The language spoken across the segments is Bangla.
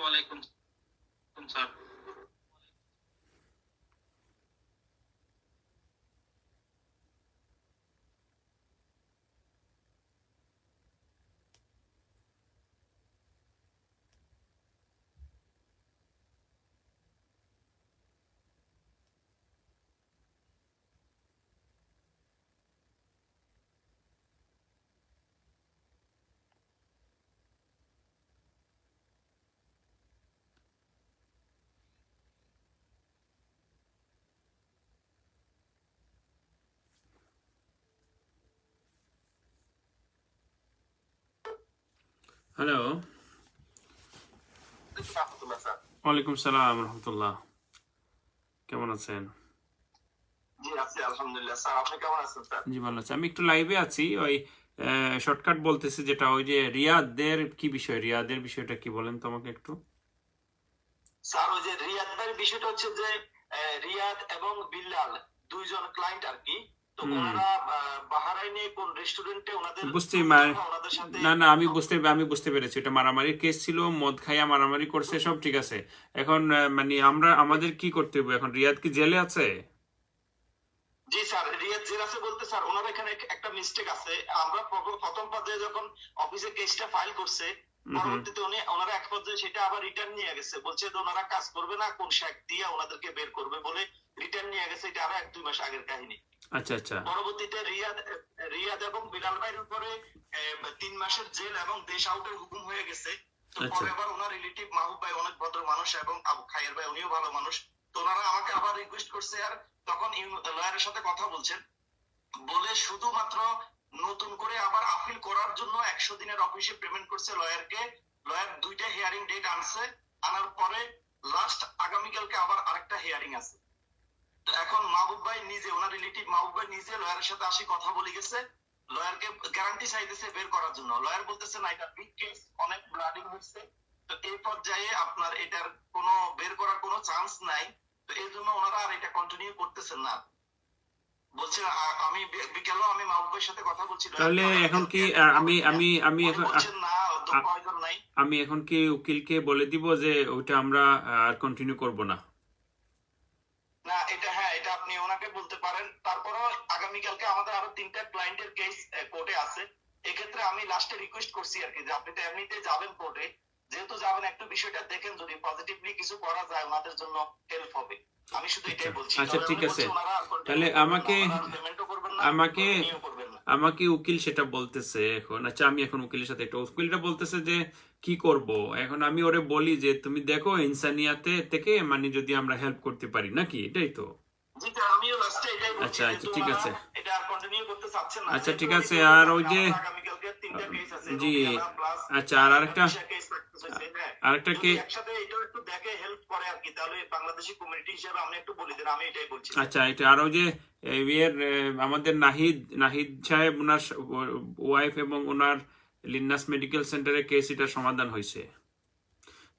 আসসালামু আলাইকুম স্যার। হ্যালো, ওয়ালাইকুম সালাম রহমতুল্লাহ। কেমন আছেন? জি আছি আলহামদুলিল্লাহ স্যার, আপনি কেমন আছেন স্যার? জি ভালো আছি। আমি একটু লাইভে আছি, ওই শর্টকাট বলতেছি, যেটা ওই যে রিয়াদের কি বিষয়, রিয়াদের বিষয়টা কি বলেন তো আমাকে একটু। স্যার ওই যে রিয়াদ ভাইয়ের বিষয়টা হচ্ছে যে রিয়াদ এবং বিল্লাল দুইজন ক্লায়েন্ট আর কি। তো ওনারা বাহারাইনে কোন রেস্টুরেন্টে ওনাদের ওনাদের সাথে না না, আমি বুঝতে পেরেছি, এটা মারামারির কেস ছিল, মদ খাইয়া মারামারি করছে, সব ঠিক আছে। এখন মানে আমাদের কি করতে হবে এখন? রিয়াদ কি জেলে আছে? জি স্যার, রিয়াদ জেল আছে বলতে স্যার ওনার এখানে একটা মিস্টেক আছে। আমরা প্রথম পর্যায়ে যখন অফিসে কেসটা ফাইল করছে, পরবর্তীতে ওনারা এক পর্যায়ে সেটা আবার রিটার্ন নিয়ে গেছে, বলছে যে ওনারা কাজ করবে না, কোন শেক দিয়ে ওনাদেরকে বের করবে বলে রিটার্ন নিয়ে গেছে। এটা আরো 1-2 মাস আগের কাহিনী। আচ্ছা আচ্ছা। পরবর্তীতে রিয়াদ এবং বিলাল ভাইয়ের উপরে 3 মাসের জেল এবং দেশ আউটের হুকুম হয়ে গেছে। তো পরে আবার ওনার রিলেটিভ মাহবুব ভাই অনেক ভদ্র মানুষ এবং আবু খায়ের ভাই উনিও ভালো মানুষ। তো ওনারা আমাকে আবার রিকোয়েস্ট করছে, আর তখন লয়ারের সাথে কথা বলছেন, বলে শুধুমাত্র নতুন করে আবার আপিল করার জন্য 100 দিনের অফিসে পেমেন্ট করছে লয়ারকে। লয়ার 2টা হিয়ারিং ডেট আনছে, আনার পরে লাস্ট আগামীকালকে আবার আরেকটা হিয়ারিং আছে। তো এখন মাহবুব ভাই নিজে, ওনার রিলেটিভ মাহবুব ভাই নিজে লয়ারের সাথে আসি কথা বলে গেছে, লয়ারকে গ্যারান্টি চাইতেছে বের করার জন্য। লয়ার বলতেছে না, এটা বিগ কেস, অনেক ব্লাডিং হচ্ছে, তো এই পর্যায়ে আপনার এটার কোনো বের করার কোনো চান্স নাই। তো এই জন্য ওনারা আর এটা কন্টিনিউ করতেছেন না। বলছে আমি বিকেলও আমি মাহবুব ভাইয়ের সাথে কথা বলছি। তাহলে এখন কি আমি এখন না, প্রয়োজন নাই। আমি এখন কি উকিলকে বলে দিব যে ওইটা আমরা আর কন্টিনিউ করব না? না এটা, হ্যাঁ এটা আপনি ওনাকে বলতে পারেন। তারপরও আগামীকালকে আমাদের আরো 3টা ক্লায়েন্টের কেস কোর্টে আছে। এক্ষেত্রে আমি লাস্টে রিকোয়েস্ট করছি আর কি, যে আপনি তো এমনিতে যাবেন কোর্টে, যেহেতু যাবেন একটু বিষয়টা দেখেন, যদি পজিটিভলি কিছু করা যায় ওনাদের জন্য হেল্প হবে। আমি শুধু এটাই বলছি। আচ্ছা ঠিক আছে, তাহলে আমাকে উকিল সেটা বলতেছে এখন। আচ্ছা, আমি এখন উকিলের সাথে, একটা উকিলটা বলতেছে যে কি করব এখন। আমি ওরে বলি যে তুমি দেখো ইনসানিয়াতে থেকে মানে যদি আমরা হেল্প করতে পারি নাকি, এটাই তো। আচ্ছা আচ্ছা ঠিক আছে, আচ্ছা ঠিক আছে। আর ওই যে জি আচ্ছা, আর আরেকটা আচ্ছা, এটা আর ওই যে আমাদের নাহিদ নাহিদ সাহেব, ওনার ওয়াইফ এবং ওনার লিন্নাস মেডিকেল সেন্টারে কেস, এটা সমাধান হয়েছে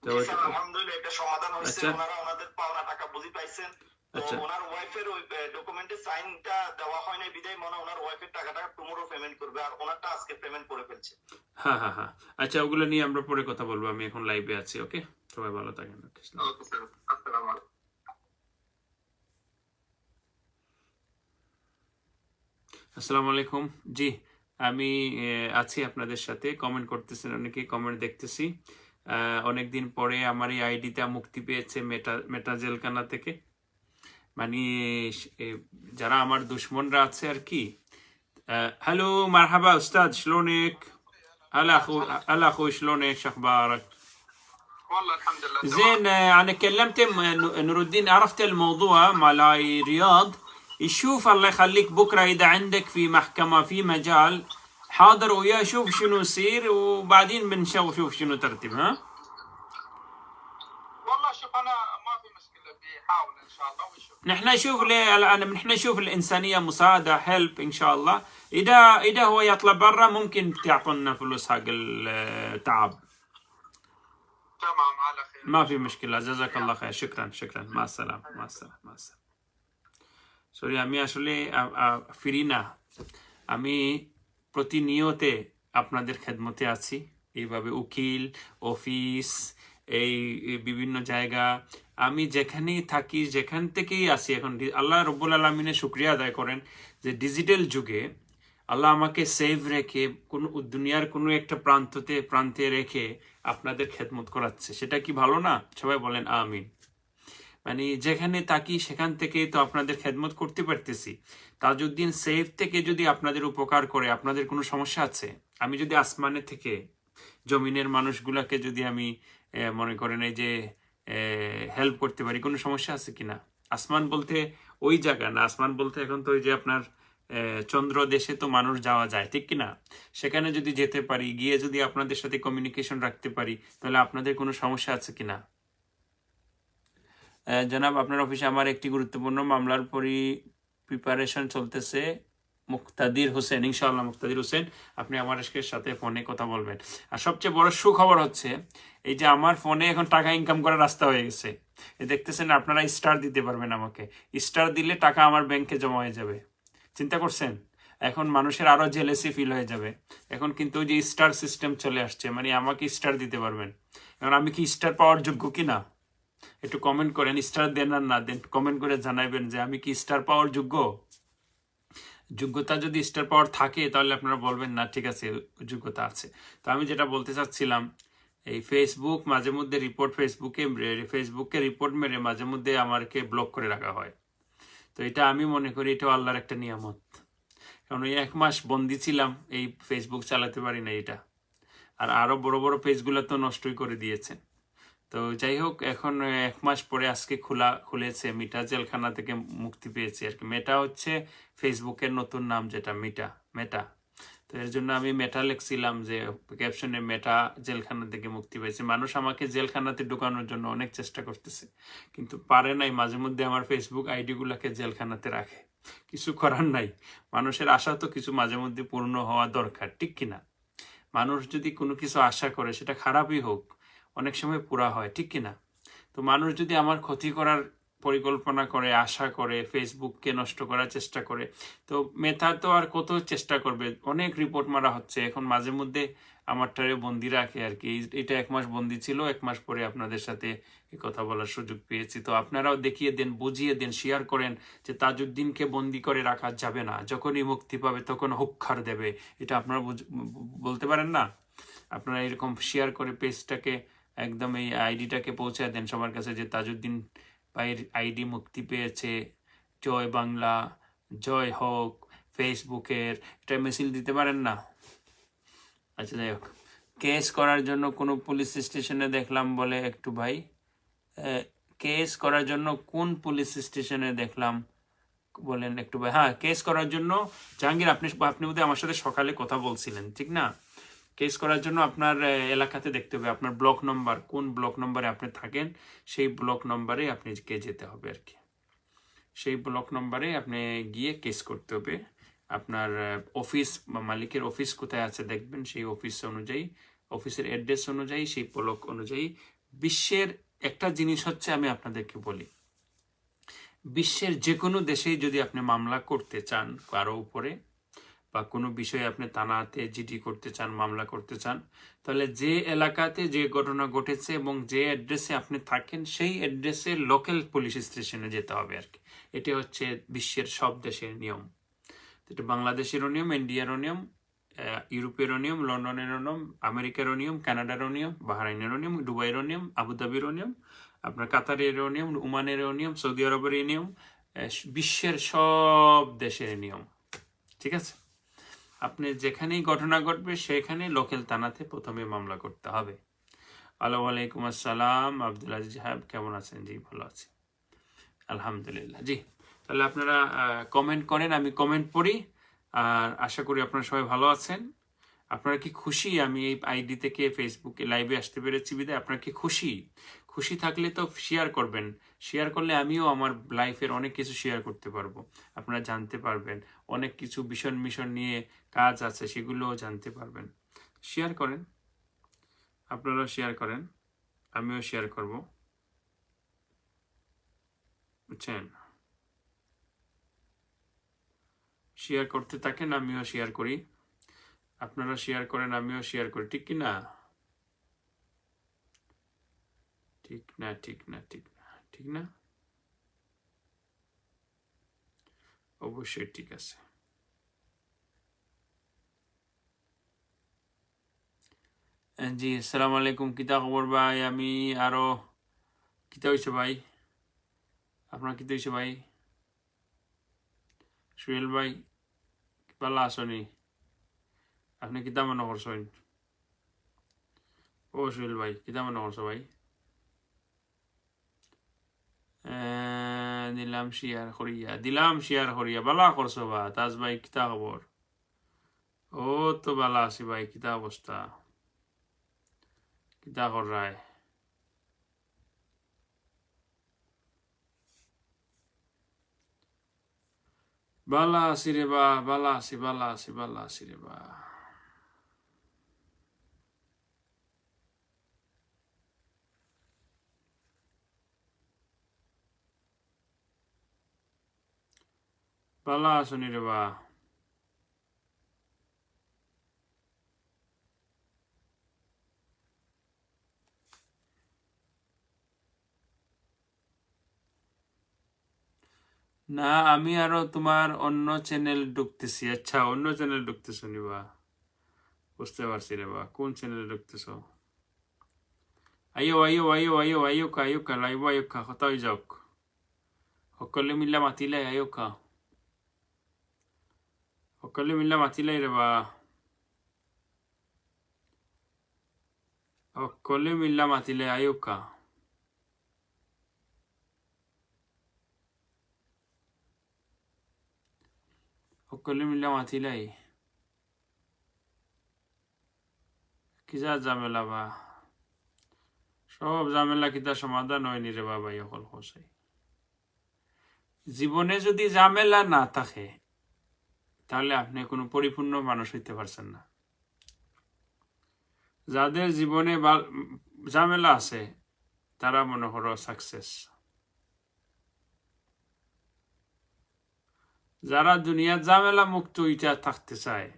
তো? আলহামদুলিল্লাহ এটা সমাধান হয়েছে। ওনারা ওনাদের পাওনা টাকা বুঝি পাইছেন। তো ওনার ওয়াইফের ওই ডকুমেন্টে সাইনটা দেওয়া হয় না, বিদায় মনে ওনার ওয়াইফের টাকাটা টুমরো পেমেন্ট করবে, আর ওনারটা আজকে পেমেন্ট করে ফেলছে। হ্যাঁ হ্যাঁ হ্যাঁ, আচ্ছা ওগুলো নিয়ে আমরা পরে কথা বলবো। আমি এখন লাইভে আছি। ওকে, সবাই ভালো থাকেন। ওকে স্যার, আসসালামু আলাইকুম। আসসালামু আলাইকুম। জি, আমি আছি আপনাদের সাথে। কমেন্ট করতেছেন অনেকেই, কমেন্ট দেখতেছি। অনেকদিন পরে আমার এই আইডিটা মুক্তি পেয়েছে মেটা জেলখানা থেকে। মানে যারা আমার দুশ্মনরা আছে আর কি। হ্যালো মারহাবা উস্তাদ, شلونك؟ هلا اخوي شلونك؟ شو اخبارك؟ والله الحمد لله زين. انا كلمت نور الدين، عرفت الموضوع مالاي رياض. يشوف الله يخليك بكره اذا عندك في محكمه في مجال، حاضر وياه، شوف شنو يصير وبعدين بنشوف شنو ترتيب. ها والله شوف انا ما في مشكله، بيحاول ان شاء الله ويشوف. نحن نشوف الانسانيه مساعده، هيلب ان شاء الله. اذا هو يطلع برا ممكن تعطونا فلوس حق التعب. تمام، على خير، ما في مشكله، جزاك الله خير، شكرا شكرا، مع السلامه مع السلامه مع السلامه. সরি, আমি আসলে ফিরি না। আমি প্রতিনিয়তে আপনাদের খেদমতে আছি, এইভাবে উকিল, অফিস এই এই বিভিন্ন জায়গা, আমি যেখানেই থাকি, যেখান থেকেই আসি, এখন আল্লাহ রব্বুল আলমিনের শুক্রিয়া আদায় করেন যে ডিজিটাল যুগে আল্লাহ আমাকে সেভ রেখে কোনো দুনিয়ার কোনো একটা প্রান্তে রেখে আপনাদের খেদমত করাচ্ছে। সেটা কি ভালো না? সবাই বলেন আমিন। মানে যেখানে থাকি সেখান থেকে তো আপনাদের খেদমত করতে পারতেছি। তাজউদ্দিন সেফ থেকে যদি আপনাদের উপকার করে, আপনাদের কোনো সমস্যা আছে? আমি যদি আসমানে থেকে জমিনের মানুষগুলাকে যদি আমি মনে করেন এই যে হেল্প করতে পারি, কোনো সমস্যা আছে কিনা? আসমান বলতে ওই জায়গা না, আসমান বলতে এখন তো ওই যে আপনার চন্দ্র দেশে তো মানুষ যাওয়া যায়, ঠিক কিনা? সেখানে যদি যেতে পারি, গিয়ে যদি আপনাদের সাথে কমিউনিকেশন রাখতে পারি, তাহলে আপনাদের কোনো সমস্যা আছে কিনা? জনাব, আপনার অফিসে আমার একটি গুরুত্বপূর্ণ মামলার প্রিপারেশন চলতেছে। মুক্তাদির হোসেন, ইনশাআল্লাহ মুক্তাদির হোসেন, আপনি আমার সাথে ফোনে কথা বলবেন। আর সবচেয়ে বড় সুখবর হচ্ছে এই যে আমার ফোনে এখন টাকা ইনকাম করার রাস্তা হয়ে গেছে। দেখতেছেন, আপনারা স্টার দিতে পারবেন আমাকে। স্টার দিলে টাকা আমার ব্যাংকে জমা হয়ে যাবে। চিন্তা করছেন? এখন মানুষের আরো জেলেসি ফিল হয়ে যাবে। এখন কিন্তু ওই যে স্টার সিস্টেম চলে আসছে, মানে আমাকে স্টার দিতে পারবেন। এখন আমি কি স্টার পাওয়ার যোগ্য কিনা একটু কমেন্ট করেন। স্টার দেন আর না দেন কমেন্ট করে জানাবেন যে আমি কি স্টার পাওয়ার যোগ্য। যোগ্যতা যদি স্টার পাওয়ার থাকে তাহলে আপনারা বলবেন না ঠিক আছে যোগ্যতা আছে। তো আমি যেটা বলতে চাচ্ছিলাম, এই ফেসবুক মাঝে মধ্যে ফেসবুকে রিপোর্ট মেরে মাঝে মধ্যে আমাকে ব্লক করে রাখা হয়। তো এটা আমি মনে করি এটা আল্লাহর একটা নিয়ামত। কারণ ওই 1 মাস বন্দি ছিলাম, এই ফেসবুক চালাতে পারি না এটা। আর আরো বড় বড় পেজগুলো তো নষ্টই করে দিয়েছেন। তো যাই হোক, এখন 1 মাস পরে আজকে খুলেছে, মিটা জেলখানা থেকে মুক্তি পেয়েছে আর কি। মেটা হচ্ছে ফেসবুকের নতুন নাম, যেটা মেটা। তো এর জন্য আমি মেটা লিখছিলাম যে ক্যাপশনে, মেটা জেলখানা থেকে মুক্তি পেয়েছে। মানুষ আমাকে জেলখানাতে ঢুকানোর জন্য অনেক চেষ্টা করতেছে, কিন্তু পারে নাই। মাঝে মধ্যে আমার ফেসবুক আইডি গুলাকে জেলখানাতে রাখে। কিছু করার নাই, মানুষের আশা তো কিছু মাঝে মধ্যে পূর্ণ হওয়া দরকার, ঠিক কিনা? মানুষ যদি কোনো কিছু আশা করে, সেটা খারাপই হোক, অনেক সময় পুরা হয়, ঠিক কিনা? তো মানুষ যদি আমার ক্ষতি করার পরিকল্পনা করে, আশা করে, ফেসবুককে নষ্ট করার চেষ্টা করে, তো মেথা তো আর কত চেষ্টা করবে? অনেক রিপোর্ট মারা হচ্ছে এখন। মাঝে মধ্যে আমারটারে বন্দি রাখে আর কি। এটা 1 মাস বন্দি ছিল, 1 মাস পরে আপনাদের সাথে কথা বলার সুযোগ পেয়েছি। তো আপনারাও দেখিয়ে দেন, বুঝিয়ে দেন, শেয়ার করেন যে তাজউদ্দিনকে বন্দি করে রাখা যাবে না, যখনই মুক্তি পাবে তখন হুক্কার দেবে। এটা আপনারা বলতে পারেন না? আপনারা এরকম শেয়ার করে পেজটাকে একদম এই আইডিটাকে পৌঁছায় দেন সবার কাছে যে তাজউদ্দিন ভাইয়ের আইডি মুক্তি পেয়েছে, জয় বাংলা, জয় হোক ফেসবুকের, এটা মিছিল দিতে পারেন না? আচ্ছা, যাই হোক, কেস করার জন্য কোনো পুলিশ স্টেশনে দেখলাম বলে একটু ভাই, কেস করার জন্য কোন পুলিশ স্টেশনে দেখলাম বলেন একটু ভাই। হ্যাঁ, কেস করার জন্য জাহাঙ্গীর, আপনি বোধহয় আমার সাথে সকালে কথা বলছিলেন, ঠিক না? কেস করার জন্য আপনার এলাকাতে দেখতে হবে আপনার ব্লক নম্বর, কোন ব্লক নম্বরে আপনি থাকেন, সেই ব্লক নম্বরে আপনাকে যেতে হবে আর কি। সেই ব্লক নম্বরে আপনি গিয়ে কেস করতে হবে। আপনার অফিস বা মালিকের অফিস কোথায় আছে দেখবেন, সেই অফিস অনুযায়ী, অফিসের অ্যাড্রেস অনুযায়ী, সেই ব্লক অনুযায়ী। বিশ্বের একটা জিনিস হচ্ছে, আমি আপনাদেরকে বলি, বিশ্বের যে কোনো দেশেই যদি আপনি মামলা করতে চান কারো উপরে, বা কোনো বিষয়ে আপনি থানাতে জিডি করতে চান, মামলা করতে চান, তাহলে যে এলাকাতে যে ঘটনা ঘটেছে এবং যে অ্যাড্রেসে আপনি থাকেন, সেই অ্যাড্রেসে লোকাল পুলিশ স্টেশনে যেতে হবে আর কি। এটি হচ্ছে বিশ্বের সব দেশের নিয়ম। এটা বাংলাদেশেরও নিয়ম, ইন্ডিয়ারও নিয়ম, ইউরোপেরও নিয়ম, লন্ডনেরও নিয়ম, আমেরিকারও নিয়ম, কানাডারও নিয়ম, বাহরাইনেরও নিয়ম, দুবাইয়েরও নিয়ম, আবুধাবিরও নিয়ম, আপনার কাতারেরও নিয়ম, ওমানেরও নিয়ম, সৌদি আরবের নিয়ম, বিশ্বের সব দেশের নিয়ম, ঠিক আছে? আপনি যেখানেই ঘটনা ঘটবে সেখানে লোকাল থানাতে প্রথমে মামলা করতে হবে। ওয়ালাইকুম আসসালাম, আব্দুল আজিজ সাহেব, কেমন আছেন? জি, ভালো আছি, আলহামদুলিল্লাহ। জি, তাহলে আপনারা কমেন্ট করেন, আমি কমেন্ট পড়ি। আর আশা করি আপনারা সবাই ভালো আছেন। আপনারা কি খুশি আমি এই আইডি থেকে ফেসবুকে লাইভে আসতে পেরেছি বিদায়? আপনারা কি খুশি? খুশি থাকলে তো শেয়ার করবেন। শেয়ার করলে আমিও আমার লাইফের অনেক কিছু শেয়ার করতে পারবো, আপনারা জানতে পারবেন। অনেক কিছু মিশন নিয়ে কাজ আছে, সেগুলোও জানতে পারবেন। শেয়ার করেন, আপনারা শেয়ার করেন, আমিও শেয়ার করব, বুঝছেন? শেয়ার করতে থাকেন, আমিও শেয়ার করি, আপনারা শেয়ার করেন, আমিও শেয়ার করি, ঠিক কি না? ঠিক না, ঠিক না, ঠিক না, ঠিক না, অবশ্যই ঠিক আছে। জি, আসসালামু আলাইকুম। কিতা খবর ভাই? আমি আরো কিতা হয়েছে ভাই? আপনার কিতা হয়েছে ভাই? সুহেল ভাই ভালো আসনি? আপনি কিতা মনে করছেন? ও সুহেল ভাই কিতা মনে করছো ভাই? দিলাম শেয়ার করিয়া বালা করছো বা তাজ ভাই কিতা খবর? ও তো বালা আছি ভাই, কিতা অবস্থা, কিতা কর রায়? বালা আছি রে বা, বালা আছি, বালা আছি, বালা আছি রে বা। বালা আসনি রে বা? না, আমি আরো তোমার অন্য চ্যানেল ঢুকতেছি। আচ্ছা, অন্য চ্যানেল ঢুকতেছো নি বা? বুঝতে পারছি রে বা, কোন চ্যানেলে ঢুকতেছো? আইও আইও আইও আইও আইও কা লাইব আইও কা কথা হয়ে যাওক, সকলে মিলা মাতিলাই আইও কা, সকলে মিলা মাতিলাই রে বা, সকলে মিলা মাতিলাই আইও কা। সকলে মিলা মাতিলাই কিসা ঝামেলা বা? সব ঝামেলা কিতা সমাধান হয়নি রে বাবা, সকল খসাই। জীবনে যদি ঝামেলা না থাকে তাহলে আপনি কোনো পরিপূর্ণ মানুষ হইতে পারছেন না। যাদের জীবনে ঝামেলা আছে তারা মনে করো সাকসেস। যারা দুনিয়ার ঝামেলা মুক্ত হইয়া থাকতে চায়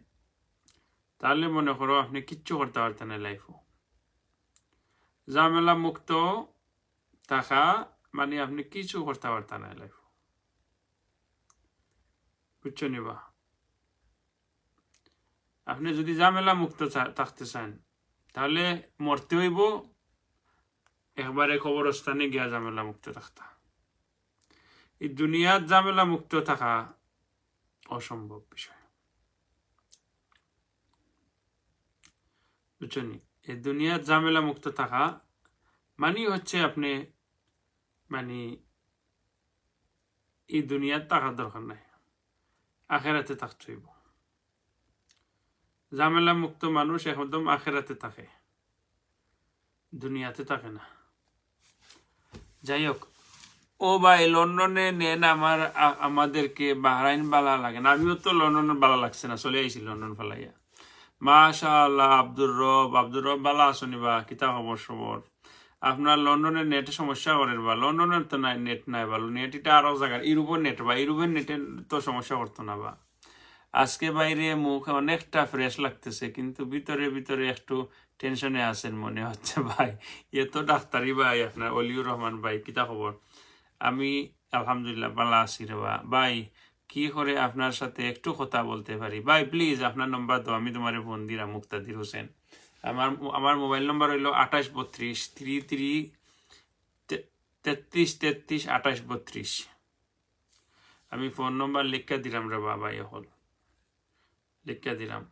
তাহলে মনে করো আপনি কিচ্ছু করতে পারতেন না লাইফও। ঝামেলা মুক্ত থাকা মানে আপনি কিছু করতে পারতেন না লাইফ, বুঝছো নিবা? আপনি যদি ঝামেলা মুক্ত থাকতে চান তাহলে মরতে হইব একবারে কবরস্থানে গিয়া ঝামেলা মুক্ত থাকতা। এই দুনিয়ার ঝামেলা মুক্ত থাকা অসম্ভব বিষয়, বুঝছো নি? এই দুনিয়ার ঝামেলা মুক্ত থাকা মানে হচ্ছে আপনি মানে এই দুনিয়ার থাকার দরকার নাই, আখেরাতে থাকতে হইব। ঝামেলা মুক্ত মানুষ একদম আখেরাতে থাকে, দুনিয়াতে থাকে না। যাই হোক, ও ভাই লন্ডনে নেন আমাদেরকে, বাহরাইন বালা লাগে না। আমিও তো লন্ডন বালা লাগছে না, চলে আইছি লন্ডন ফেলাইয়া। মাশাআল্লাহ, আব্দুর রব বালা আসনি বা? কিতা খবর সবর? আপনার লন্ডনের নেটে সমস্যা করে বা? লন্ডনের তো নাই নেট, নাই ভালো নেট, এটা আরো জায়গার ইউরোপের নেট বা, ইউরোপের নেটে তো সমস্যা করতো না বা। আজকে বাইরে মুখ অনেকটা ফ্রেশ লাগতেছে কিন্তু ভিতরে ভিতরে একটু টেনশনে আছেন মনে হচ্ছে ভাই। এ তো ডাক্তারি ভাই আপনার অলিউর রহমান ভাই, কিতা খবর? আমি আলহামদুলিল্লাহ ভালো আছি রে ভাই। কি করে আপনার সাথে একটু কথা বলতে পারি ভাই? প্লিজ আপনার নম্বর দাও, আমি তোমার ফোন দিলাম। মুক্তাদির হোসেন, আমার মোবাইল নম্বর হইল 28323333332832। আমি ফোন নম্বর লিখা দিলাম রে বাবা, এখন লিখা দিলাম।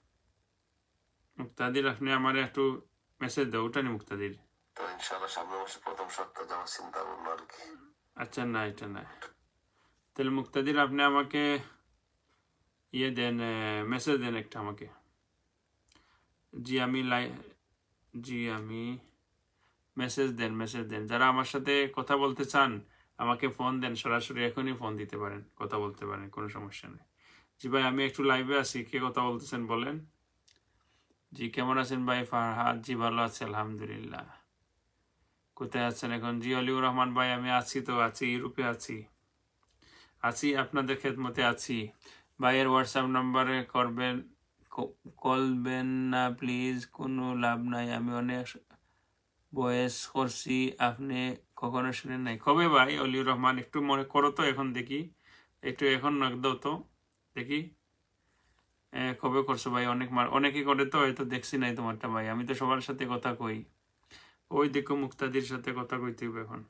মুক্তাদির আপনি আমার একটু মেসেজ দাও, ওটা নি মুক্তাদির। তো ইনশাআল্লাহ সামনের মাসে প্রথম সপ্তাহে যাওয়ার চিন্তা ভাবনা আর কি। আচ্ছা, না এটা না, তাহলে মুক্তাদির আপনি আমাকে ইয়ে দেন, মেসেজ দেন একটা আমাকে। জি আমি মেসেজ দেন। যারা আমার সাথে কথা বলতে চান আমাকে ফোন দেন, সরাসরি এখনই ফোন দিতে পারেন, কথা বলতে পারেন, কোনো সমস্যা নেই। জি ভাই, আমি একটু লাইভে আছি, কে কথা বলতেছেন বলেন? জি, কেমন আছেন ভাই ফারহাদ? জি ভালো আছে আলহামদুলিল্লাহ। কোথায় আছেন এখন? জি অলিউর রহমান ভাই, আমি আছি তো আছি, ইউরোপে আছি আপনাদের খেদমতে আছি। ভাইয়ের হোয়াটসঅ্যাপ নাম্বারে কলবেন না প্লিজ, কোনো লাভ নাই। আমি অনেক বয়েস করছি, আপনি কখনো শুনেন নাই? কবে ভাই? অলিউর রহমান, একটু মনে করো তো, এখন দেখি, একটু এখন নক দাও তো দেখি। কবে করছো ভাই? অনেকে করে তো, হয়তো দেখছি নাই তোমারটা ভাই। আমি তো সবার সাথে কথা কই। ওই দেখো মুক্তাদির সাথে কথা কইতে হবে এখন।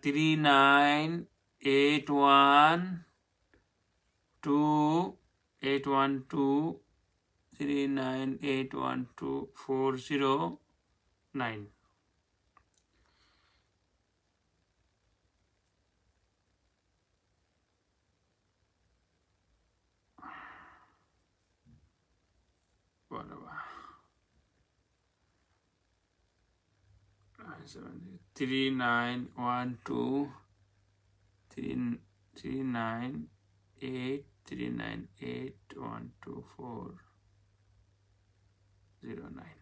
39812398124009। বাবা, 39812398124009।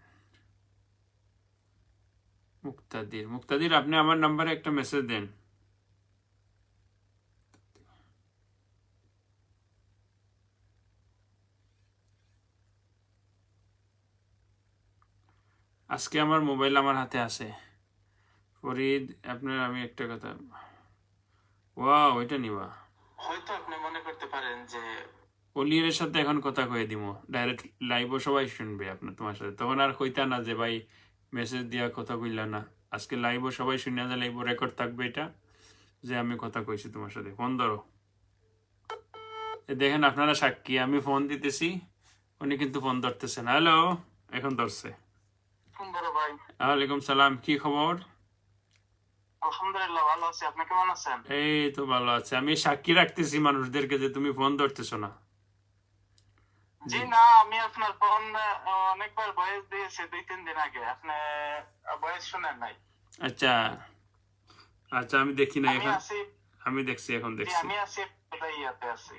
মুক্তাদির, আপনি আমার নাম্বারে একটা মেসেজ দেন। আজকে আমার মোবাইল আমার হাতে আছে। ফরিদ, আপনার আমি একটা কথা, ওয়াও, এটা নিবা? হয়তো আপনি মনে করতে পারেন যে অলিয়ের সাথে এখন কথা কয়ে দিব, ডাইরেক্ট লাইভও সবাই শুনবে আপনার, তোমার সাথে। তখন আর কইতা না যে ভাই মেসেজ দিয়া কথা কইলা না। আজকে লাইভও সবাই শুনে যায়, লাইভও রেকর্ড থাকবে এটা, যে আমি কথা কইছি তোমার সাথে। ফোন ধরো। দেখেন আপনারা সাক্ষী, আমি ফোন দিতেছি, উনি কিন্তু ফোন ধরতেছেন। হ্যালো, এখন ধরছে। সুন্দর ভাই, ওয়ালাইকুম সালাম, কি খবর? আলহামদুলিল্লাহ ভালো আছি। আপনি কেমন আছেন? এই তো ভালো আছে। আমি সাক্ষী রাখতেছি মানুষদেরকে যে তুমি ফোন ধরতেছো না। জি না, আমি আপনার ফোন অনেকবার ভয়েস দিয়েছি 2-3 দিন আগে, আপনি ভয়েস শুনেন নাই। আচ্ছা আচ্ছা, আমি দেখি না আমি এখন। আছি, আমি দেখছি, এখন জি দেখছি। আমি আছি কোথাইয়াতে আছি,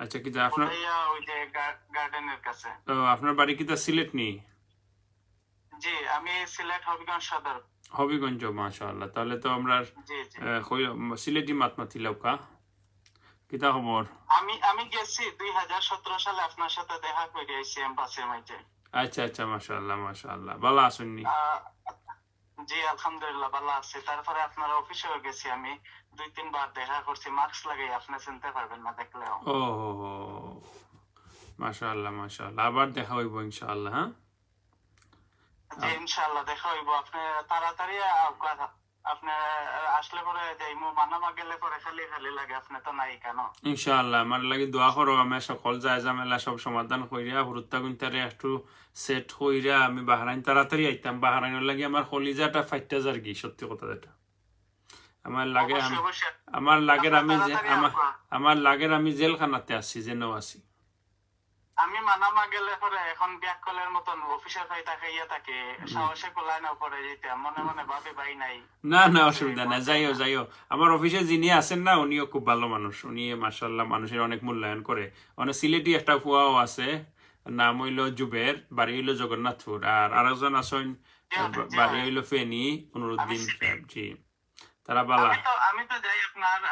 আচ্ছা, কি আপনার, কোথাইয়া ওই যে গার্ডেনের কাছে। আপনার বাড়ি কি তা সিলেট নি? জি, আমি সিলেট হবিগঞ্জ সদর। হবিগঞ্জ, মাশাআল্লাহ। তাহলে তো আমরা জি জি, সিলেটি মাত মাতিলাও কা, কিতা খবর? আমি গেছি 2017 সালে, আপনার সাথে দেখা করে আইছি এম্বাসির মাঝে। আচ্ছা আচ্ছা, মাশাআল্লাহ মাশাআল্লাহ, ভালো আসেননি? আহ, জি আলহামদুলিল্লাহ ভালো আছি। তারপরে আপনার অফিসেও গেছি, আমি 2-3 বার দেখা করছি, মাস্ক লাগাই, আপনি চিনতে পারবেন না দেখলেও। ও মাশাআল্লাহ মাশাআল্লাহ, আবার দেখা হইব ইনশাআল্লাহ। হ্যাঁ, জি ইনশাআল্লাহ দেখা হইব। আপনি তাড়াতাড়ি আপনি আসলে পরে যাইমু, মানামা গেলে পরে খালি খালি লাগে, আপনি তো নাই কেন। ইনশাআল্লাহ আমার লাগি দোয়া করো, আমি সকল যায় ঝামেলা সব সমাধান কইরা হুরুত্তা গুনতারে একটু সেট কইরা আমি বাহরাইন তাড়াতাড়ি আইতাম। বাহরাইনের লাগি আমার কলিজাটা ফাইটটা যার কি, সত্যি কথা যেটা আমার লাগে। অবশ্যই অবশ্যই, আমার লাগের আপনি আমি তাড়াতাড়ি আসবা। আমার লাগের আমি জেলখানাতে আছি, যেনও আছি। আমি মানামা গেলে পরে এখন ব্যাক কলের মতন অফিসের ফাই তাকাইয়া থাকে, সাহসে কোলায় না পরে যেতে, মনে মনে ভাবি ভাই নাই। না না, অসুবিধা নাই, যাইও যাইও। আমার অফিসে যিনি আছেন না, উনিও খুব ভালো মানুষ। উনি মাশাআল্লাহ মানুষের অনেক মূল্যায়ন করে। অনেক সিলেটি একটা ফুয়াও আছে, নাম হইল জুবের, বাড়ি হইল জগন্নাথপুর। আর আরেকজন আছেন, জি ভাই, জি বাড়ি ভাই। হইল ফেনী, আমি নুরুদ্দিন সাহেব। জি, তারা বালা। আমি তো যাই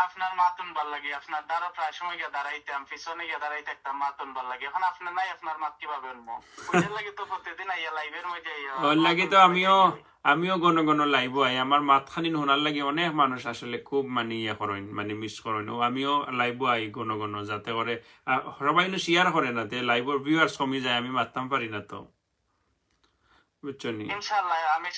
আপনার মাতুন ভাল লাগে, আপনার দ্বারা প্রায় সময় গিয়ে দাঁড়াইতাম, পিছনে গিয়ে দাঁড়াই থাকতাম, মাতুন ভাল লাগে। এখন আপনার নাই, আপনার মাত কিভাবে উঠবো? ওইটার লাগে তো প্রতিদিন আইয়া লাইভের মধ্যে ওর লাগে মাতুন তো ভাল আমিও লাগে। আমিও গণ গণ লাইব আই। আমার মাতখানি হোনার লাগে অনেক মানুষ আসলে খুব মানে ইয়ে করেন, মানে মিস করেন। ও আমিও লাইব আই গণ গণ, যাতে করে সবাই শেয়ার করে না, তে লাইভের ভিউয়ার্স কমে যায়, আমি মারতাম পারি না তো, বুঝছো নি? ইনশাআল্লাহ আমি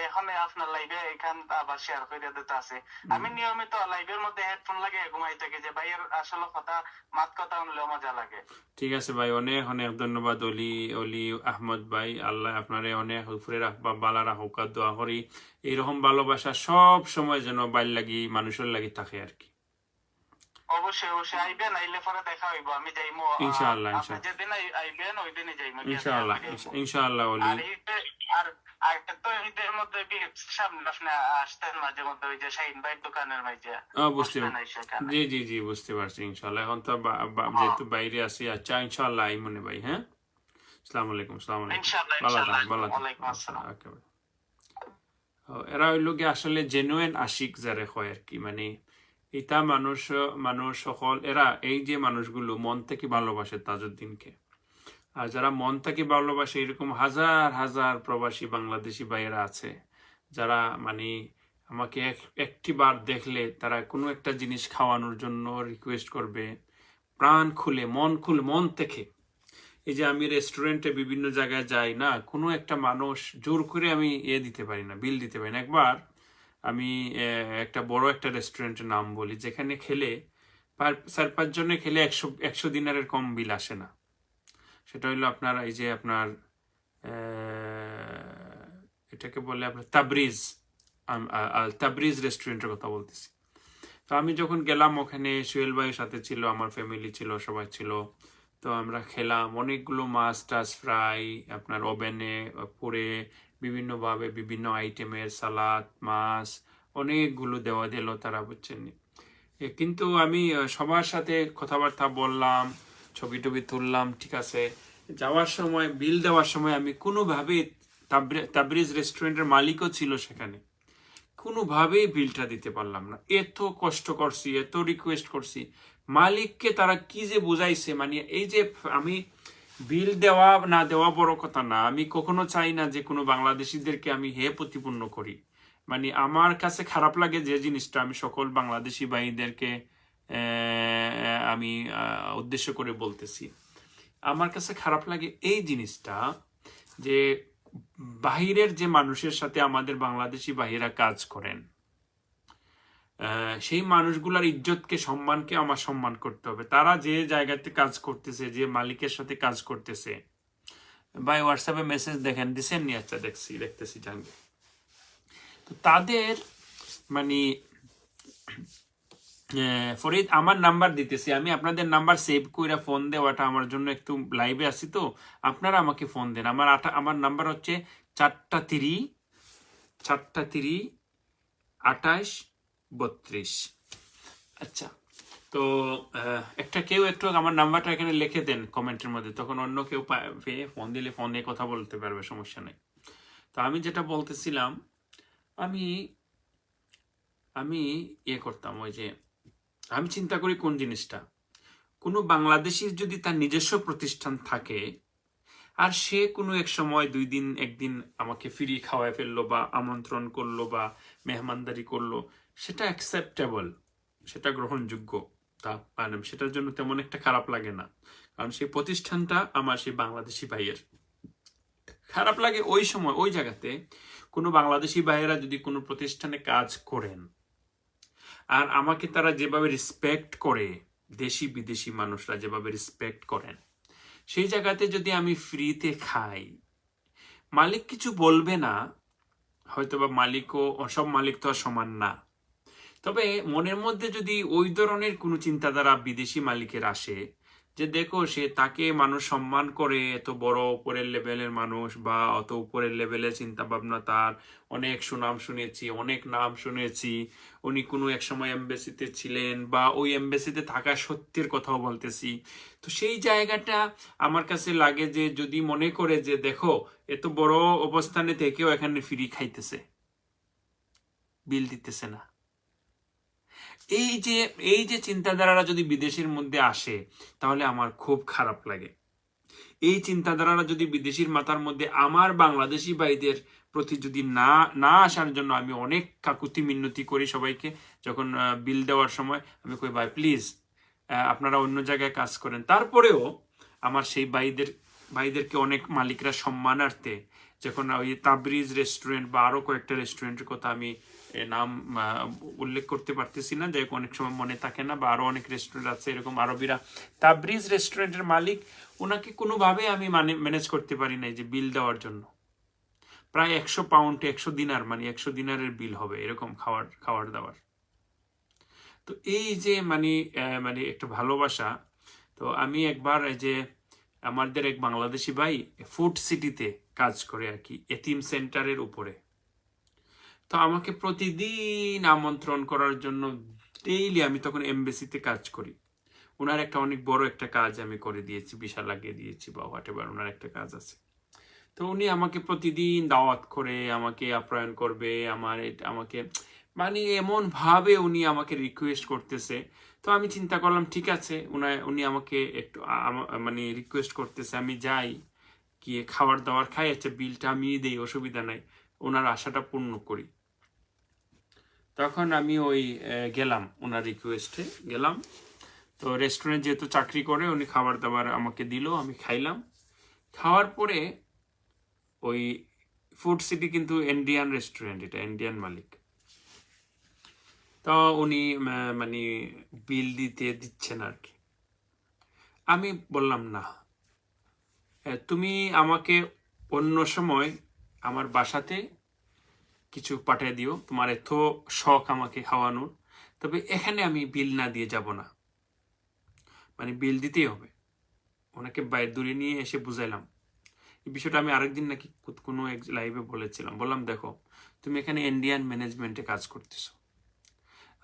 এখন আপনার লাইভে এখান আবার শেয়ার করে দিতে আছে। আমি নিয়মিত লাইভের মধ্যে হেডফোন লাগে ঘুমাই থাকি, যে ভাইয়ের আসলে কথা, মাত কথা শুনলেও মজা লাগে। ঠিক আছে ভাই, অনেক অনেক ধন্যবাদ অলি অলি আহমদ ভাই। আল্লাহ আপনারে অনেক উপরে রাখবা, বালা রাখুক, দোয়া করি এইরকম ভালোবাসা সব সময় যেন বাইর লাগি, মানুষের লাগি থাকে আর কি। অবশ্যই অবশ্যই আইবেন, আইলে পরে দেখা হইব, আমি যাইমু। ইনশাআল্লাহ আপনি ইনশাআল্লাহ যেদিন আইবেন ওই দিনই যাইমু, ইনশাআল্লাহ ইনশাআল্লাহ অলি। আর আর আর তো ঈদের মধ্যে সামনে আপনি আসতেন মাঝে মধ্যে, ওই যে শাহিন ভাইয়ের দোকানের মাঝে বুঝতে বসতেন সেখানে। জি জি জি, বুঝতে পারছি। ইনশাআল্লাহ এখন তো যেহেতু বাইরে আছি। আচ্ছা, ইনশাআল্লাহ আই মনে ভাই। হ্যাঁ, আসসালামু আলাইকুম। আসসালামু আলাইকুম, ইনশাআল্লাহ ভালো ইনশাআল্লাহ, থাকেন, ভালো ওয়ালাইকুম থাকেন। আসসালাম। ওকে ভাই। এরা হইল কি আসলে জেনুইন আশিক যারে হয় আর কি, মানে এটা মানুষ মানুষ সকল এরা, এই যে মানুষগুলো মন থেকে ভালোবাসে তাজউদ্দিনকে, আর যারা মন থেকে ভালোবাসে এরকম হাজার হাজার প্রবাসী বাংলাদেশি ভাইয়েরা আছে, যারা মানে আমাকে একটি বার দেখলে তারা কোনো একটা জিনিস খাওয়ানোর জন্য রিকোয়েস্ট করবে, প্রাণ খুলে মন থেকে। এই যে আমি রেস্টুরেন্টে বিভিন্ন জায়গায় যাই না, কোনো একটা মানুষ জোর করে আমি দিতে পারি না, বিল দিতে পারি না। একবার আমি একটা বড় একটা রেস্টুরেন্টের নাম বলি, যেখানে খেলে 4-5 জনে খেলে 100 দিনারের কম বিল আসে না। সেটা হলো আপনার এই যে আপনার এটাকে বলে আপনার তাবরিজ রেস্টুরেন্টের কথা বলতেছি। তো আমি যখন গেলাম ওখানে সোহেল ভাইয়ের সাথে ছিল, আমার ফ্যামিলি ছিল, সবাই ছিল। তো আমরা খেলাম অনেকগুলো মাছ টাছ ফ্রাই, আপনার ওভেনে পুড়ে বিভিন্নভাবে বিভিন্ন আইটেমের সালাদ, মাছ অনেকগুলো দেওয়া দিল তারা, বুঝছেন। কিন্তু আমি সবার সাথে কথাবার্তা বললাম, ছবি টবি তুললাম, ঠিক আছে। যাওয়ার সময় বিল দেওয়ার সময় আমি কোনোভাবে, তাবরিজ রেস্টুরেন্টের মালিকও ছিল সেখানে, কোনোভাবেই বিলটা দিতে পারলাম না। এত কষ্ট করছি, এত রিকোয়েস্ট করছি মালিককে, তারা কি যে বুঝাইছে। মানে এই যে আমি বিল দেওয়া না দেওয়া বড় কথা না, আমি কখনো চাই না যে কোনো বাংলাদেশিদেরকে আমি প্রতিপন্ন করি। মানে আমার কাছে খারাপ লাগে যে জিনিসটা, আমি সকল বাংলাদেশি ভাইদেরকে আমি উদ্দেশ্য করে বলতেছি, আমার কাছে খারাপ লাগে এই জিনিসটা যে বাহিরের যে মানুষের সাথে আমাদের বাংলাদেশি ভাইয়েরা কাজ করেন, সেই মানুষগুলার ইজ্জতকে, সম্মানকে আমার সম্মান করতে হবে। তারা যে জায়গাতে কাজ করতেছে, যে মালিকের সাথে কাজ করতেছে, ভাই হোয়াটসঅ্যাপে মেসেজ দিছেন নি? আচ্ছা দেখতেছি জানবে। তো তাদের মানে ফরিদ আমার নাম্বার দিতেছি, আমি আপনাদের নাম্বার সেভ কইরা ফোন দেওয়াটা আমার জন্য একটু, লাইভে আছি তো, আপনারা আমাকে ফোন দেন। আমার নাম্বার হচ্ছে 4-3-28-32। আচ্ছা, তো কেউ একটু আমার নাম্বারটা এখানে লিখে দেন কমেন্টের মধ্যে, তখন অন্য কেউ ফোন দিলে ফোন দিয়ে কথা বলতে পারবে, সমস্যা নেই। তো আমি যেটা বলতেছিলাম, আমি করতাম, ওই যে আমি চিন্তা করি কোন জিনিসটা, কোনো বাংলাদেশির যদি তার নিজস্ব প্রতিষ্ঠান থাকে আর সে কোনো এক সময় 2 দিন 1 দিন আমাকে ফ্রি খাওয়ায় ফেললো বা আমন্ত্রণ করলো বা মেহমানদারি করলো, সেটা অ্যাকসেপ্টেবল, সেটা গ্রহণযোগ্য। তা মানে সেটার জন্য তেমন একটা খারাপ লাগে না, কারণ সেই প্রতিষ্ঠানটা আমার সেই বাংলাদেশি ভাইয়ের। খারাপ লাগে ওই সময় ওই জায়গাতে কোনো বাংলাদেশি ভাইয়েরা যদি কোনো প্রতিষ্ঠানে কাজ করেন আর আমাকে তারা যেভাবে রেসপেক্ট করে, দেশি বিদেশি মানুষরা যেভাবে রেসপেক্ট করেন, সেই জায়গাতে যদি আমি ফ্রিতে খাই, মালিক কিছু বলবে না, হয়তো বা মালিকও, সব মালিক তো আর সমান না। তবে মনের মধ্যে যদি ওই ধরনের কোনো চিন্তাধারা বিদেশি মালিকের আসে, যে দেখো সে, তাকে মানুষ সম্মান করে, এত বড় উপরের লেভেলের মানুষ বা অত উপরের লেভেলের চিন্তা ভাবনা তার, অনেক সুনাম শুনেছি, অনেক নাম শুনেছি, উনি কোনো এক সময় এমবেসিতে ছিলেন বা ওই এমবেসিতে থাকা সত্যের কথাও বলতেছি। তো সেই জায়গাটা আমার কাছে লাগে যে যদি মনে করে যে দেখো এত বড় অবস্থানে থেকেও এখানে ফ্রি খাইতেছে, বিল দিতেছে না, এই যে চিন্তাধারাটা যদি বিদেশের মধ্যে আসে তাহলে আমার খুব খারাপ লাগে। এই চিন্তাধারাটা যদি বিদেশির মাথার মধ্যে আমার বাংলাদেশি ভাইদের প্রতি যদি না আসার জন্য আমি অনেক কাকুতি মিনতি করি সবাইকে। যখন বিল দেওয়ার সময় আমি কই ভাই প্লিজ আপনারা অন্য জায়গায় কাজ করেন, তারপরেও আমার সেই ভাইদেরকে অনেক মালিকরা সম্মানার্থে, যখন ওই তাবরিজ রেস্টুরেন্ট বা আরো কয়েকটা রেস্টুরেন্টের কথা আমি নাম উল্লেখ করতে পারতেছি না, যাই অনেক সময় মনে থাকে না, বা আরো অনেক রেস্টুরেন্ট আছে এরকম আরবিরা, তাবরিজ রেস্টুরেন্টের মালিক, ওনাকে কোনোভাবে আমি ম্যানেজ করতে পারি নাই যে বিল দেওয়ার জন্য। প্রায় 100 পাউন্ড, 100 দিনার, মানে 100 দিনারের বিল হবে এরকম খাওয়ার দাওয়ার। তো এই যে মানে একটা ভালোবাসা। তো আমি একবার এই যে আমাদের এক বাংলাদেশি ভাই ফুড সিটিতে কাজ করে আর কি, এতিম সেন্টারের উপরে। তো আমাকে প্রতিদিন আমন্ত্রণ করার জন্য ডেইলি, আমি তখন এমবেসিতে কাজ করি, ওনার একটা অনেক বড় একটা কাজ আমি করে দিয়েছি, বিশাল লাগিয়ে দিয়েছি বা হোয়াটএভার, ওনার একটা কাজ আছে। তো উনি আমাকে প্রতিদিন দাওয়াত করে আমাকে আপ্যায়ন করবে, আমাকে মানে এমন ভাবে উনি আমাকে রিকোয়েস্ট করতেছে। তো আমি চিন্তা করলাম ঠিক আছে, উনি আমাকে একটু মানে রিকোয়েস্ট করতেছে, আমি যাই, গিয়ে খাবার দাবার খাই, আচ্ছা বিলটা আমি দিই, অসুবিধা নাই, ওনার আশাটা পূর্ণ করি। তখন আমি ওই গেলাম, ওনার রিকোয়েস্টে গেলাম। তো রেস্টুরেন্ট যেহেতু চাকরি করে, উনি খাবার দাবার আমাকে দিল, আমি খাইলাম। খাওয়ার পরে ওই ফুড সিটি কিন্তু ইন্ডিয়ান রেস্টুরেন্ট, এটা ইন্ডিয়ান মালিক। তো উনি মানে বিল দিচ্ছেন আর কি। আমি বললাম না, তুমি আমাকে অন্য সময় আমার বাসাতে কিছু পাঠিয়ে দিও, তোমার এত শখ আমাকে খাওয়ানোর, তবে এখানে আমি বিল না দিয়ে যাব না, মানে বিল দিতেই হবে। ওনাকে বাইরে দূরে নিয়ে এসে বুঝাইলাম। এই বিষয়টা আমি আরেকদিন নাকি কোনো এক লাইভে বলেছিলাম, বললাম দেখো তুমি এখানে ইন্ডিয়ান ম্যানেজমেন্টে কাজ করতেছো,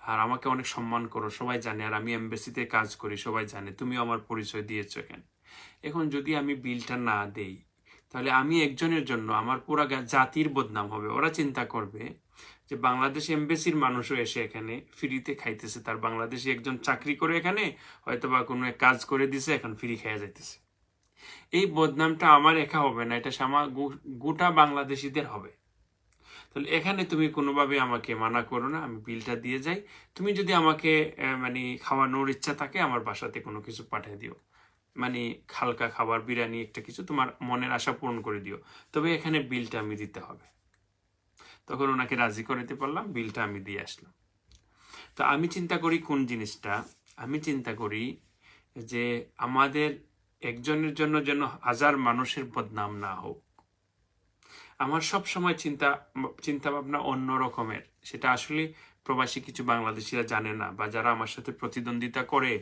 আর আমাকে অনেক সম্মান করো, সবাই জানে, আর আমি এমবেসিতে কাজ করি, সবাই জানে, তুমিও আমার পরিচয় দিয়েছো এখানে। এখন যদি আমি বিলটা না দেই, তাহলে আমি একজনের জন্য আমার পুরা জাতির বদনাম হবে। ওরা চিন্তা করবে যে বাংলাদেশ এমবেসির মানুষও এসে এখানে ফ্রিতে খাইতেছে, তার বাংলাদেশি একজন চাকরি করে এখানে হয়তো বা কোনো এক কাজ করে দিছে, এখন ফ্রি খাইয়া যাইতেছে। এই বদনামটা আমার একা হবে না, এটা গোটা বাংলাদেশিদের হবে। তাহলে এখানে তুমি কোনোভাবে আমাকে মানা করো না, আমি বিলটা দিয়ে যাই। তুমি যদি আমাকে মানে খাওয়ানোর ইচ্ছা থাকে, আমার বাসাতে কোনো কিছু পাঠিয়ে দিও, মানে হালকা খাবার, বিরিয়ানি, একটা কিছু, তোমার মনের আশা পূরণ করে দিও, তবে এখানে বিলটা আমি দিতে হবে। তখন ওনাকে রাজি করাতে পারলাম, বিলটা আমি দিয়ে আসলাম। তো আমি চিন্তা করি কোন জিনিসটা, আমি চিন্তা করি যে আমাদের একজনের জন্য যেন হাজার মানুষের বদনাম না হোক। আমার সব সময় চিন্তা ভাবনা অন্য রকমের, সেটা আসলে প্রবাসী কিছু বাংলাদেশিরা জানে না, বা যারা আমার সাথে প্রতিদ্বন্দ্বিতা করে,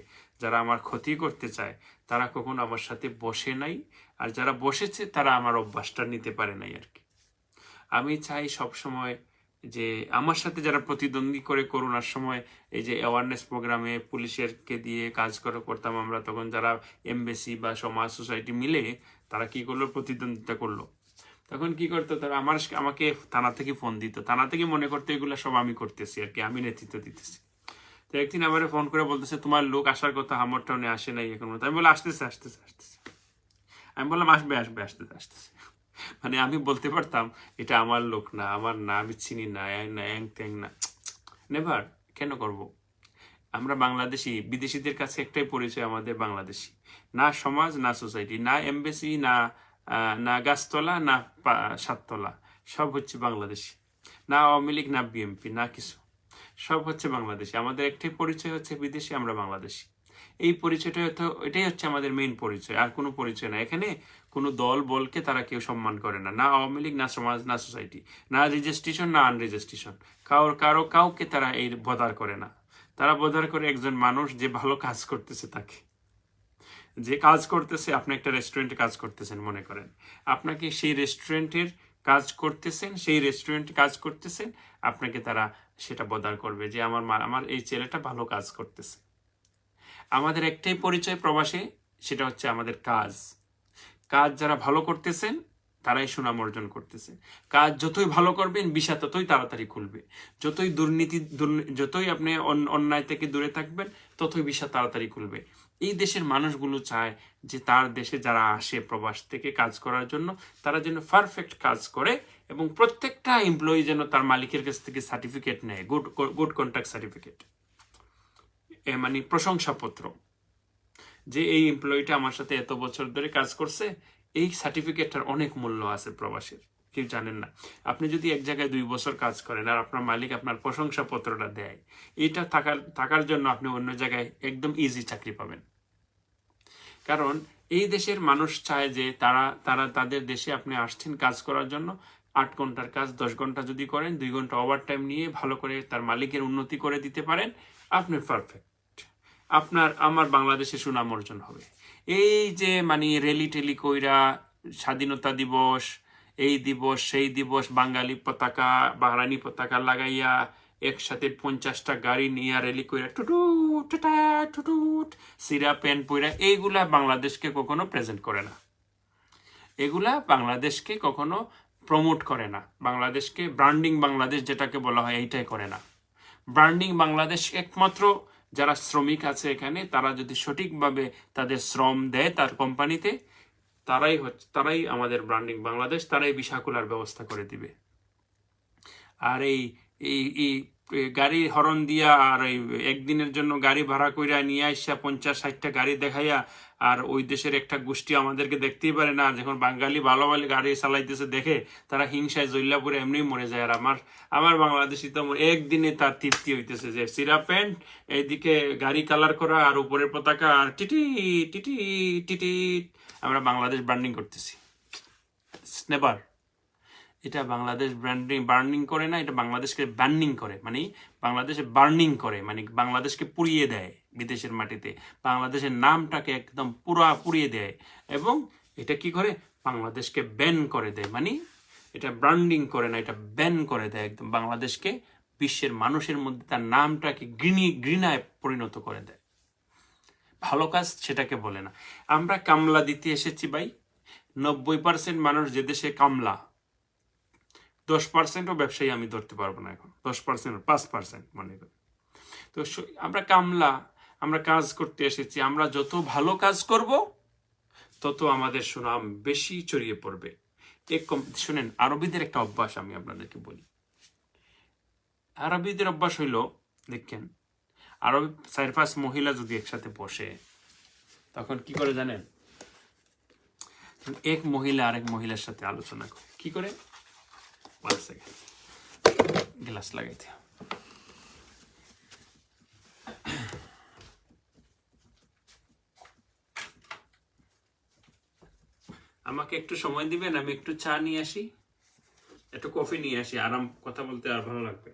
যারা আমার ক্ষতি করতে চায়, তারা কখনো আমার সাথে বসে নাই, আর যারা বসেছে তারা আমার অভ্যাসটা নিতে পারে নাই আর কি। আমি চাই সব সময় যে আমার সাথে যারা প্রতিদ্বন্দ্বী করে, করোনার সময় এই যে অ্যাওয়ারনেস প্রোগ্রামে পুলিশেরকে দিয়ে কাজ করতাম আমরা, তখন যারা এমবেসি বা সমাজ সোসাইটি মিলে তারা কি করলো, প্রতিদ্বন্দ্বিতা করলো, তখন কি করতো তারা আমাকে থানা থেকে ফোন দিত, থানা থেকে মনে করতো এগুলো সব আমি করতেছি আর কি, আমি নেতৃত্ব দিতেছি। তো একদিন আমার ফোন করে বলতেছে তোমার লোক আসার কথা, আমার টাউনে আসে নাই এখন। আমি বললাম আসতেছে আসতেছে আসতেছে, আমি বললাম আসবে আসবে, আসতেছে আসতেছে। মানে আমি বলতে পারতাম এটা আমার লোক না, আমার না, আমি চিনি না, অ্যাং ত্যাং না, নেভার। কেন করব? আমরা বাংলাদেশি, বিদেশিদের কাছে একটাই পরিচয় আমাদের বাংলাদেশি, না সমাজ, না সোসাইটি, না এমবেসি, না গাছতলা, না সাততলা, সব হচ্ছে বাংলাদেশি, না আওয়ামী লীগ, না বিএনপি, না কিছু, সব হচ্ছে বাংলাদেশি। আমাদের একটাই পরিচয় হচ্ছে বিদেশি, আমরা বাংলাদেশি। এই পরিচয়টা এটাই হচ্ছে আমাদের মেইন পরিচয়, আর কোনো পরিচয় না। এখানে কোনো দল বলকে তারা কেউ সম্মান করে না, না আওয়ামী লীগ, না সমাজ, না সোসাইটি, না রেজিস্ট্রেশন, না আনরেজিস্ট্রেশন, কাউকে তারা এই বদার করে না। তারা বদার করে একজন মানুষ যে ভালো কাজ করতেছে তাকে, যে কাজ করতেছে। আপনি একটা রেস্টুরেন্টে কাজ করতেছেন মনে করেন, আপনাকে সেই রেস্টুরেন্টের কাজ করতেছেন, আপনাকে তারা সেটা বদার করবে যে আমার এই ছেলেটা ভালো কাজ করতেছে। আমাদের একটাই পরিচয় প্রবাসে, সেটা হচ্ছে আমাদের কাজ যারা ভালো করতেছেন তারাই সুনাম অর্জন করতেছেন। কাজ যতই ভালো করবেন, ভিসা ততই তাড়াতাড়ি খুলবে। যতই আপনি অন্যায় থেকে দূরে থাকবেন, ততই ভিসা তাড়াতাড়ি খুলবে। এই দেশের মানুষগুলো চায় যে তার দেশে যারা আসে প্রবাস থেকে কাজ করার জন্য, তারা যেন পারফেক্ট কাজ করে, এবং প্রত্যেকটা এমপ্লয়ি যেন তার মালিকের কাছ থেকে সার্টিফিকেট নেয়, গুড কন্ট্রাক্ট সার্টিফিকেট, মানে প্রশংসাপত্র, যে এই এমপ্লয়িটা আমার সাথে এত বছর ধরে কাজ করছে। এই সার্টিফিকেটটার অনেক মূল্য আছে প্রবাসীর, কেউ জানেন না। আপনি যদি এক জায়গায় 2 বছর কাজ করেন আর আপনার মালিক আপনার প্রশংসাপত্রটা দেয়, এটা থাকার জন্য আপনি অন্য জায়গায় একদম ইজি চাকরি পাবেন। কারণ এই দেশের মানুষ চায় যে তাদের দেশে আপনি আসছেন কাজ করার জন্য, 8 ঘন্টার কাজ 10 ঘন্টা যদি করেন, 2 ঘন্টা ওভার টাইম নিয়ে ভালো করে তার মালিকের উন্নতি করে দিতে পারেন, আপনি পারফেক্ট, আমার বাংলাদেশে সুনাম অর্জন হবে। এই যে মানে রেলি টেলি কইরা স্বাধীনতা দিবস, এই দিবস সেই দিবস, বাঙালি পতাকা, বাহরানি পতাকা লাগাইয়া একসাথে 50টা গাড়ি নিয়ে রেলি কইরা টুটুট সিরা প্যান্ট পইরা, এইগুলা বাংলাদেশকে কখনো প্রেজেন্ট করে না, এগুলা বাংলাদেশকে কখনো প্রমোট করে না, বাংলাদেশকে ব্র্যান্ডিং বাংলাদেশ যেটাকে বলা হয় এইটাই করে না। ব্র্যান্ডিং বাংলাদেশ একমাত্র যারা শ্রমিক আছে এখানে, তারা যদি সঠিকভাবে তাদের শ্রম দেয় তার কোম্পানিতে, তারাই আমাদের ব্র্যান্ডিং বাংলাদেশ, তারাই ভিসা খোলার ব্যবস্থা করে দিবে। আর এই এই এই গাড়ি হরন দিয়া আর এই একদিনের জন্য গাড়ি ভাড়া কইরা নিয়ে আসা 50-60টা গাড়ি দেখাইয়া, আর ওই দেশের একটা গোষ্ঠী আমাদেরকে দেখতেই পারে না, যখন বাঙালি ভালো ভালো গাড়ি চালাইতেছে দেখে তারা হিংসায় জল্লা পরে এমনি মরে যায়। আর আমার বাংলাদেশি তো একদিনে তার তৃপ্তি হইতেছে যে সিরা প্যান্ট, এইদিকে গাড়ি কালার করা, আর উপরের পতাকা, আর টিটি টিটি টিটি, আমরা বাংলাদেশ ব্র্যান্ডিং করতেছি। নেভার। এটা বাংলাদেশ বার্নিং করে না, এটা বাংলাদেশকে বার্নিং করে, মানে বাংলাদেশে বার্নিং করে, মানে বাংলাদেশকে পুড়িয়ে দেয় বিদেশের মাটিতে, বাংলাদেশের নামটাকে একদম পুরা পুড়িয়ে দেয়, এবং এটা কি করে, বাংলাদেশকে ব্যান করে দেয়, মানে এটা ব্র্যান্ডিং করে না, এটা ব্যান করে দেয় একদম, বাংলাদেশকে বিশ্বের মানুষের মধ্যে তার নামটাকে ঘৃণায় পরিণত করে দেয়। ভালো কাজ সেটাকে বলে না। আমরা কামলা দিতে এসেছি ভাই, 90% মানুষ যে দেশে কামলা, 10%ও ব্যবসায়ী আমি ধরতে পারবো না এখন, 10% 5% মনে করি। তো আমরা কামলা, আমরা কাজ করতে এসেছি, আমরা যত ভালো কাজ করব তত আমাদের সুনাম বেশি ছড়িয়ে পড়বে। শুনেন, আরবিদের একটা অভ্যাস আমি আপনাদেরকে বলি। আরবিদের অভ্যাস হইল, দেখেন, আরব 4-5 মহিলা যদি একসাথে বসে, তখন কি করে জানেন? এক মহিলা আরেক মহিলার সাথে আলোচনা করে, কি করে, গ্লাস লাগাইতে, আমাকে একটু সময় দিবেন, আমি একটু চা নিয়ে আসি, একটু কফি নিয়ে আসি, আরাম কথা বলতে আর ভালো লাগবে।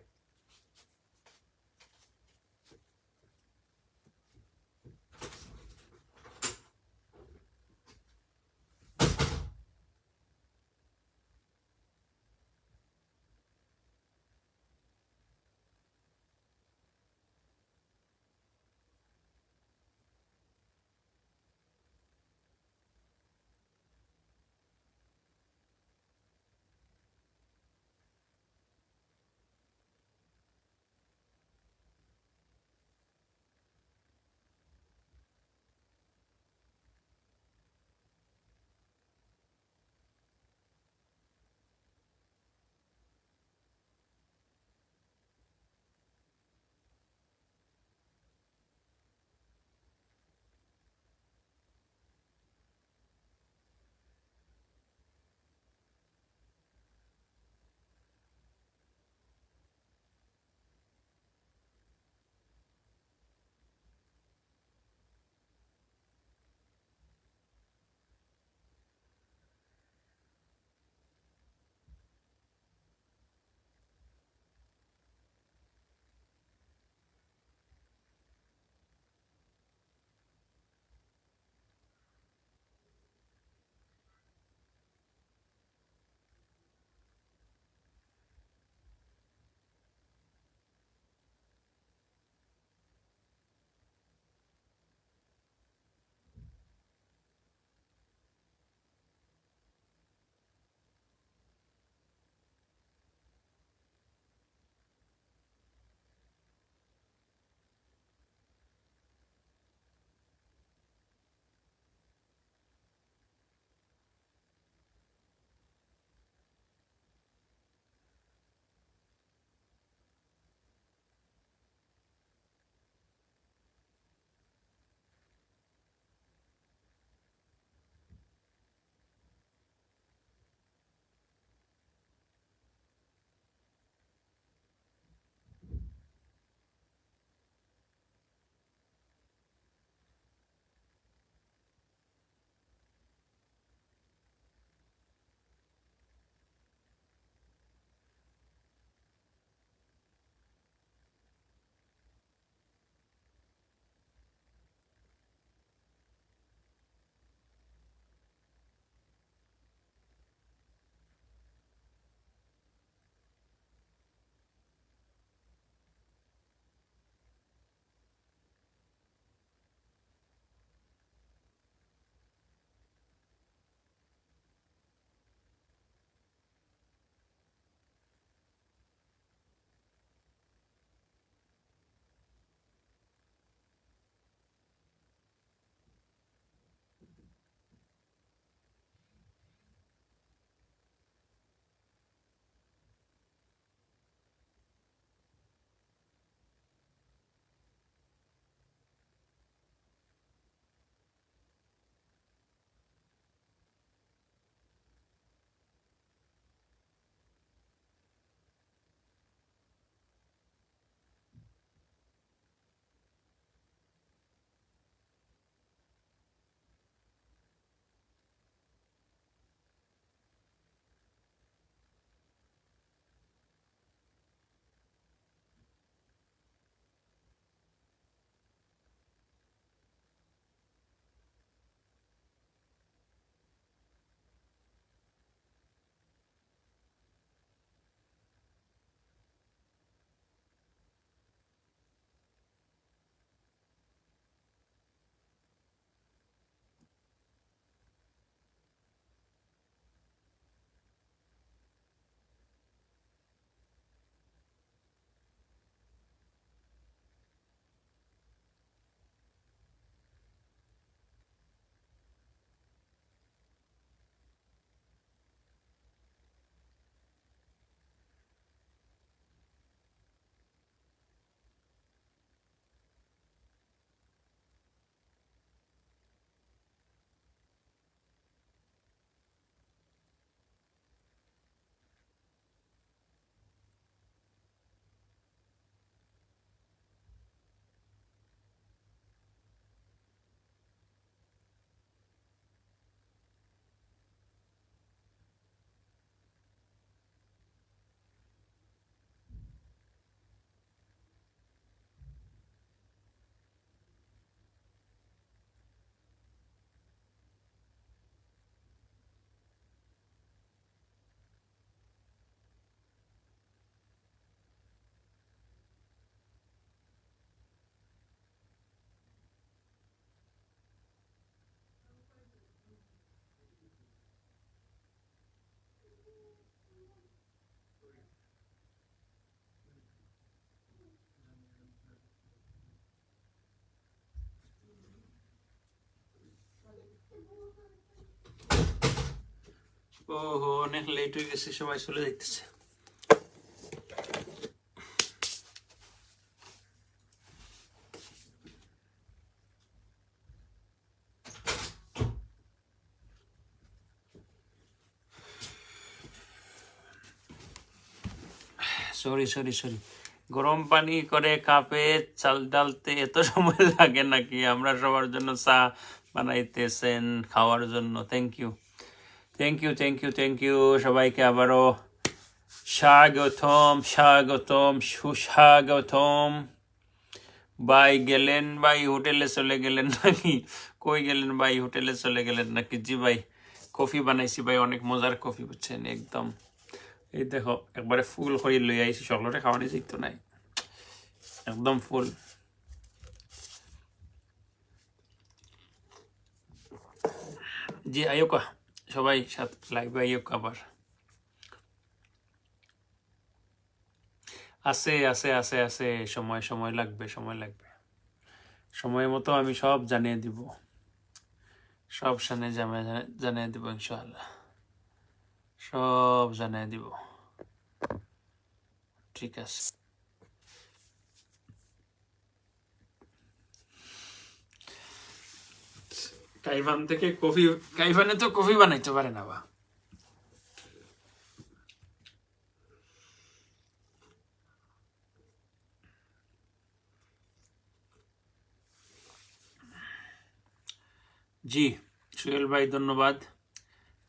ওহো, অনেক লেট হয়ে গেছে, সবাই চলে যাইতেছে। সরি সরি সরি, গরম পানি করে কাপে চাল ডালতে এত সময় লাগে নাকি? আমরা সবার জন্য চা বানাইতেছেন খাওয়ার জন্য। Thank you thank you thank you thank you সবাইকে আবারও স্বাগতম স্বাগতম সুস্বাগতম। ভাই গেলেন, ভাই হোটেলে চলে গেলেন নাকি? কই গেলেন ভাই? হোটেলে চলে গেলেন নাকি? জি ভাই, কফি বানাইছি ভাই, অনেক মজার কফি, বুঝছেন? একদম এই দেখো একবারে ফুল করে লই আইছি, সকলটা খাওয়ানি যাইতো নাই, একদম ফুল। জি আয়োকা, সবাই সাথে লাইভে আয়োকা আবার। আছে আছে আছে আছে, সময় সময় লাগবে, সময় লাগবে, সময় মতো আমি সব জানিয়ে দিব, সব জানিয়ে দিব ইনশাআল্লাহ, সব জানিয়ে দিব। ঠিক আছে, কাইভান থেকে কফি, কাইভানে তো কফি বানাইতে পারে না বা? জি সুহেল ভাই ধন্যবাদ।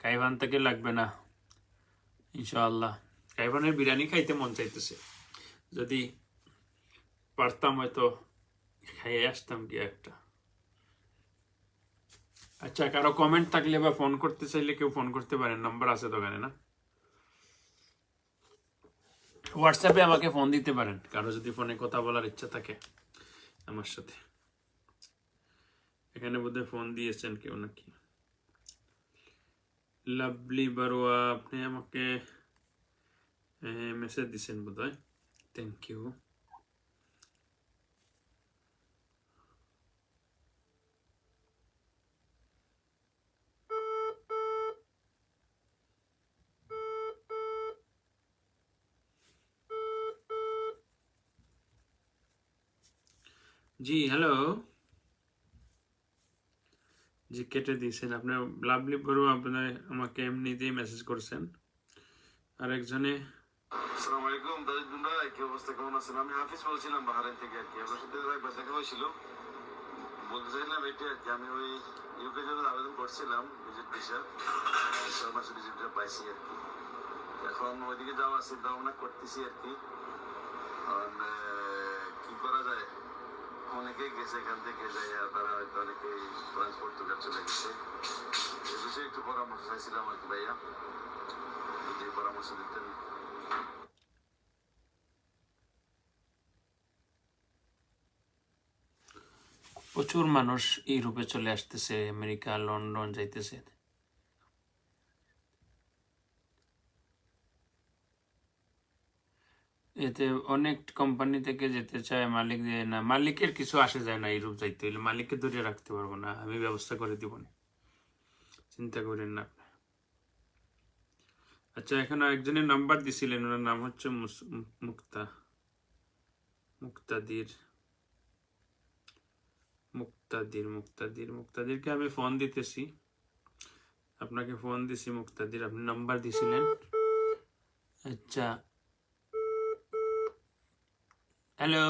কাইভান থেকে লাগবে না ইনশাআল্লাহ। কাইভানের বিরিয়ানি খাইতে মন চাইতেছে, যদি পারতাম হয়তো খাইয়ে আসতাম কি একটা। আচ্ছা, কারো কমেন্ট থাকলে বা ফোন করতে চাইলে কেউ ফোন করতে পারেন, নাম্বার আছে দোকানে না? হোয়াটসঅ্যাপে আমাকে ফোন দিতে পারেন কারো যদি ফোনে কথা বলার ইচ্ছা থাকে আমার সাথে। এখানে বোধহয় ফোন দিয়েছেন কেউ নাকি? লাভলি বারোয়া, আপনি আমাকে মেসেজ দিচ্ছেন বোধহয়, থ্যাংক ইউ। জি হ্যালো, জি কেটে দিয়েছেন আপনার। লাভলি বড়ুয়া আপনার আমাকে এমনিতেই মেসেজ করছেন। আর একজনে আসসালামু আলাইকুম তাজউদ্দিন ভাই, কি অবস্থা, কেমন আছেন? আমি হাফিজ বলছিলাম বাহারাইন থেকে আর কি। আপনার সাথে একবার দেখা হয়েছিল, বলতে চাইলাম এটি আর কি। আমি ওই ইউকে জন্য আবেদন করছিলাম ভিজিট ভিসা, 6 মাসের ভিজিট ভিসা পাইছি আর কি। এখন ওইদিকে যাওয়ার চিন্তা ভাবনা করতেছি আর কি। কারণ কি করা যায়, অনেকেই গেছে এখান থেকে যাই, আর তারা হয়তো অনেকেই ট্রান্সপোর্ট থেকে চলে গেছে। এই বিষয়ে একটু পরামর্শ চাইছিলাম আর কি ভাইয়া, যদি পরামর্শ দিতেন। প্রচুর মানুষ ইউরোপে চলে আসতেছে, আমেরিকা লন্ডন যাইতেছে। এতে অনেক কোম্পানি থেকে যেতে চায়, মালিক দেয় না। মালিকের কিছু আসে যায় না, ইউরোপ যাইতে হইলে মালিককে ধরে রাখতে পারবো না, আমি ব্যবস্থা করে দিব না, চিন্তা করেন না আপনি। আচ্ছা, এখন আরেকজনের নাম্বার দিছিলেন, ওনার নাম হচ্ছে মুক্তাদির মুক্তাদির মুক্তাদির মুক্তাদিরকে আমি ফোন দিতেছি, আপনাকে ফোন দিছি মুক্তাদির, আপনি নাম্বার দিছিলেন। আচ্ছা, হ্যালো,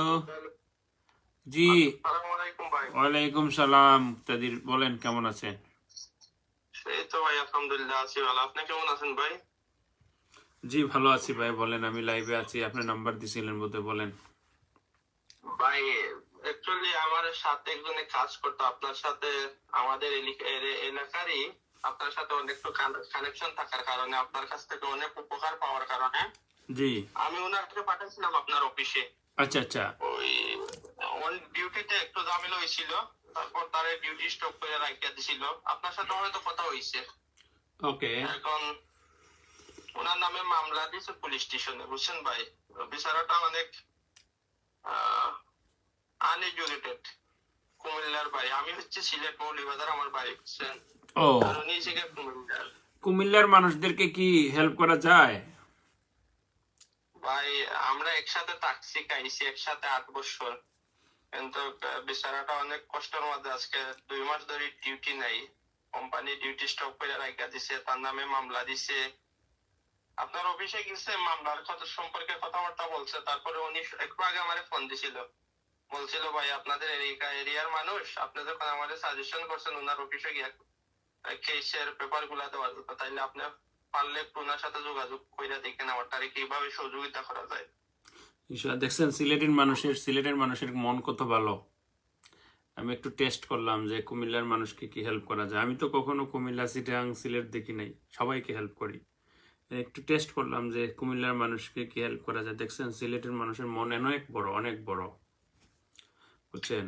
জি আসসালামু আলাইকুম ভাই। ওয়ালাইকুম সালাম। মুক্তাদির বলেন, কেমন আছেন? এই তো ভাই আলহামদুলিল্লাহ আছি ভালো। আপনি কেমন আছেন ভাই? জি ভালো আছি ভাই, বলেন। আমি লাইভে আছি, আপনি নাম্বার দিছিলেন বোধহয়, বলেন। ভাই অ্যাকচুয়ালি আমার সাথে একজনে কাজ করতো আপনার সাথে, আমাদের এলাকারই। আপনার সাথে অনেক কানেকশন থাকার কারণে, আপনার কাছ থেকে অনেক উপকার পাওয়ার কারণে জি আমি ওনাকে পাঠাইছিলাম আপনার অফিসে। আচ্ছা আচ্ছা, ওই ওন ডিউটিতে একটু ঝামেলা হয়েছিল, তারপর তার ডিউটি স্টপ করে রাখিয়া দিছিল। আপনার সাথে হয়তো কথা হয়েছে। ওকে। এখন ওনার নামে মামলা দিয়েছে পুলিশ স্টেশনে, বুঝছেন ভাই? বিচারাটা অনেক আনএডুকেটেড। কুমিল্লার বাড়ি, আমি হচ্ছে সিলেট মৌলভীবাজার আমার বাড়ি, বুঝছেন? ও আর উনি হচ্ছে কুমিল্লার। কুমিল্লার মানুষদেরকে কি হেল্প করা যায়? ভাই আমরা একসাথে থাকছি, খাইছি একসাথে 8 বছর, কিন্তু বেচারাটা অনেক কষ্টের মধ্যে। আজকে 2 মাস ধরে ডিউটি নাই, কোম্পানি ডিউটি স্টপ করে রাখা দিছে, তার নামে মামলা দিছে। আপনার অফিসে গেছে, মামলার কথা সম্পর্কে কথাবার্তা বলছে, তারপরে উনি একটু আগে আমারে ফোন দিছিল, বলছিল ভাই আপনাদের এরিয়ার মানুষ, আপনি যখন আমাদের সাজেশন করছেন ওনার অফিসে গিয়ে কেসের পেপার গুলা দেওয়ার কথা, তাইলে আপনি পারলে একটু ওনার সাথে যোগাযোগ করে দেখেন আমার তারে কিভাবে সহযোগিতা করা যায়। দেখছেন সিলেটের মানুষের মন কত ভালো। আমি একটু টেস্ট করলাম যে কুমিল্লার মানুষকে কি হেল্প করা যায়। আমি তো কখনো কুমিল্লা, চিটাগাং, সিলেট দেখি নাই, সবাইকে হেল্প করি। একটু টেস্ট করলাম যে কুমিল্লার মানুষকে কি হেল্প করা যায়। দেখছেন সিলেটের মানুষের মন অনেক বড়, অনেক বড়, বুঝছেন?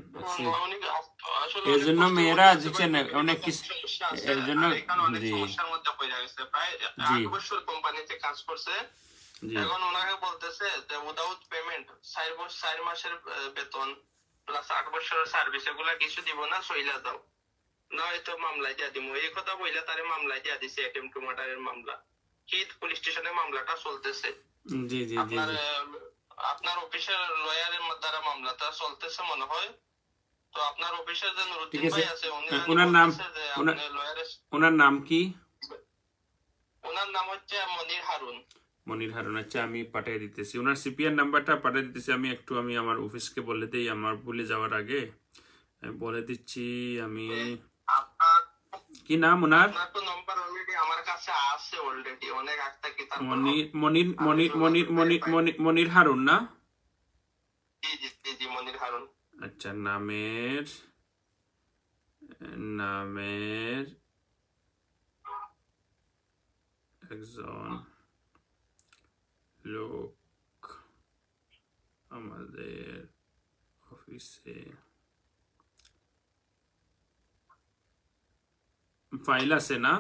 আসলে এর অনেক জন্য কষ্টের মেয়েরা মধ্যে আছে দিচ্ছেন ভাই, অনেক কিছু, সমস্যা আছে, এর জন্য আর এখানে অনেক জি সমস্যার মধ্যে পড়ে গেছে। প্রায় জি 8 বছর কোম্পানিতে কাজ করছে, জি এখন ওনাকে বলতেছে যে উইদাউট পেমেন্ট 4 মাসের বেতন প্লাস 8 বছরের সার্ভিস এগুলা কিছু দিব না, সইলা যাও, না হয়তো মামলায় দিয়া দিব। এই কথা বইলা তারে মামলায় দিয়া দিছে, অ্যাটেম্প টু মার্ডারের মামলা। কিট পুলিশ স্টেশনে মামলাটা চলতেছে। জি জি জি আপনার জি আপনার অফিসের লয়ারের দ্বারা মামলাটা চলতেছে মনে হয়। তো আপনার অফিসের যে ঠিক নুরুদ্দিন আছে। ভাই আছে, উনি জানি ওনার নাম বলতেছে যে ওনার আপনি লয়ারের, ওনার নাম কি? ওনার নাম হচ্ছে মনির হারুন। মনির হারুন। আচ্ছা, আমি পাঠিয়ে দিতেছি ওনার সিপিআর নাম্বারটা পাঠিয়ে দিতেছি। আমি আমার অফিসকে বলে দিই, আমার ভুলে যাওয়ার আগে আমি বলে দিচ্ছি। আমি আপনার কি নাম ওনার? আপনার তো নাম্বার অলরেডি আমার কাছে আছে, অলরেডি অনেক আগ থেকে, তারপর মনির মনির আমি মনির মনির যোগাযোগ করে মনির পাই। মনির মনির হারুন না? জি জি জি জি, মনির হারুন। আচ্ছা, নামের নামের একজন লোক আমাদের অফিসে ফাইল আছে না?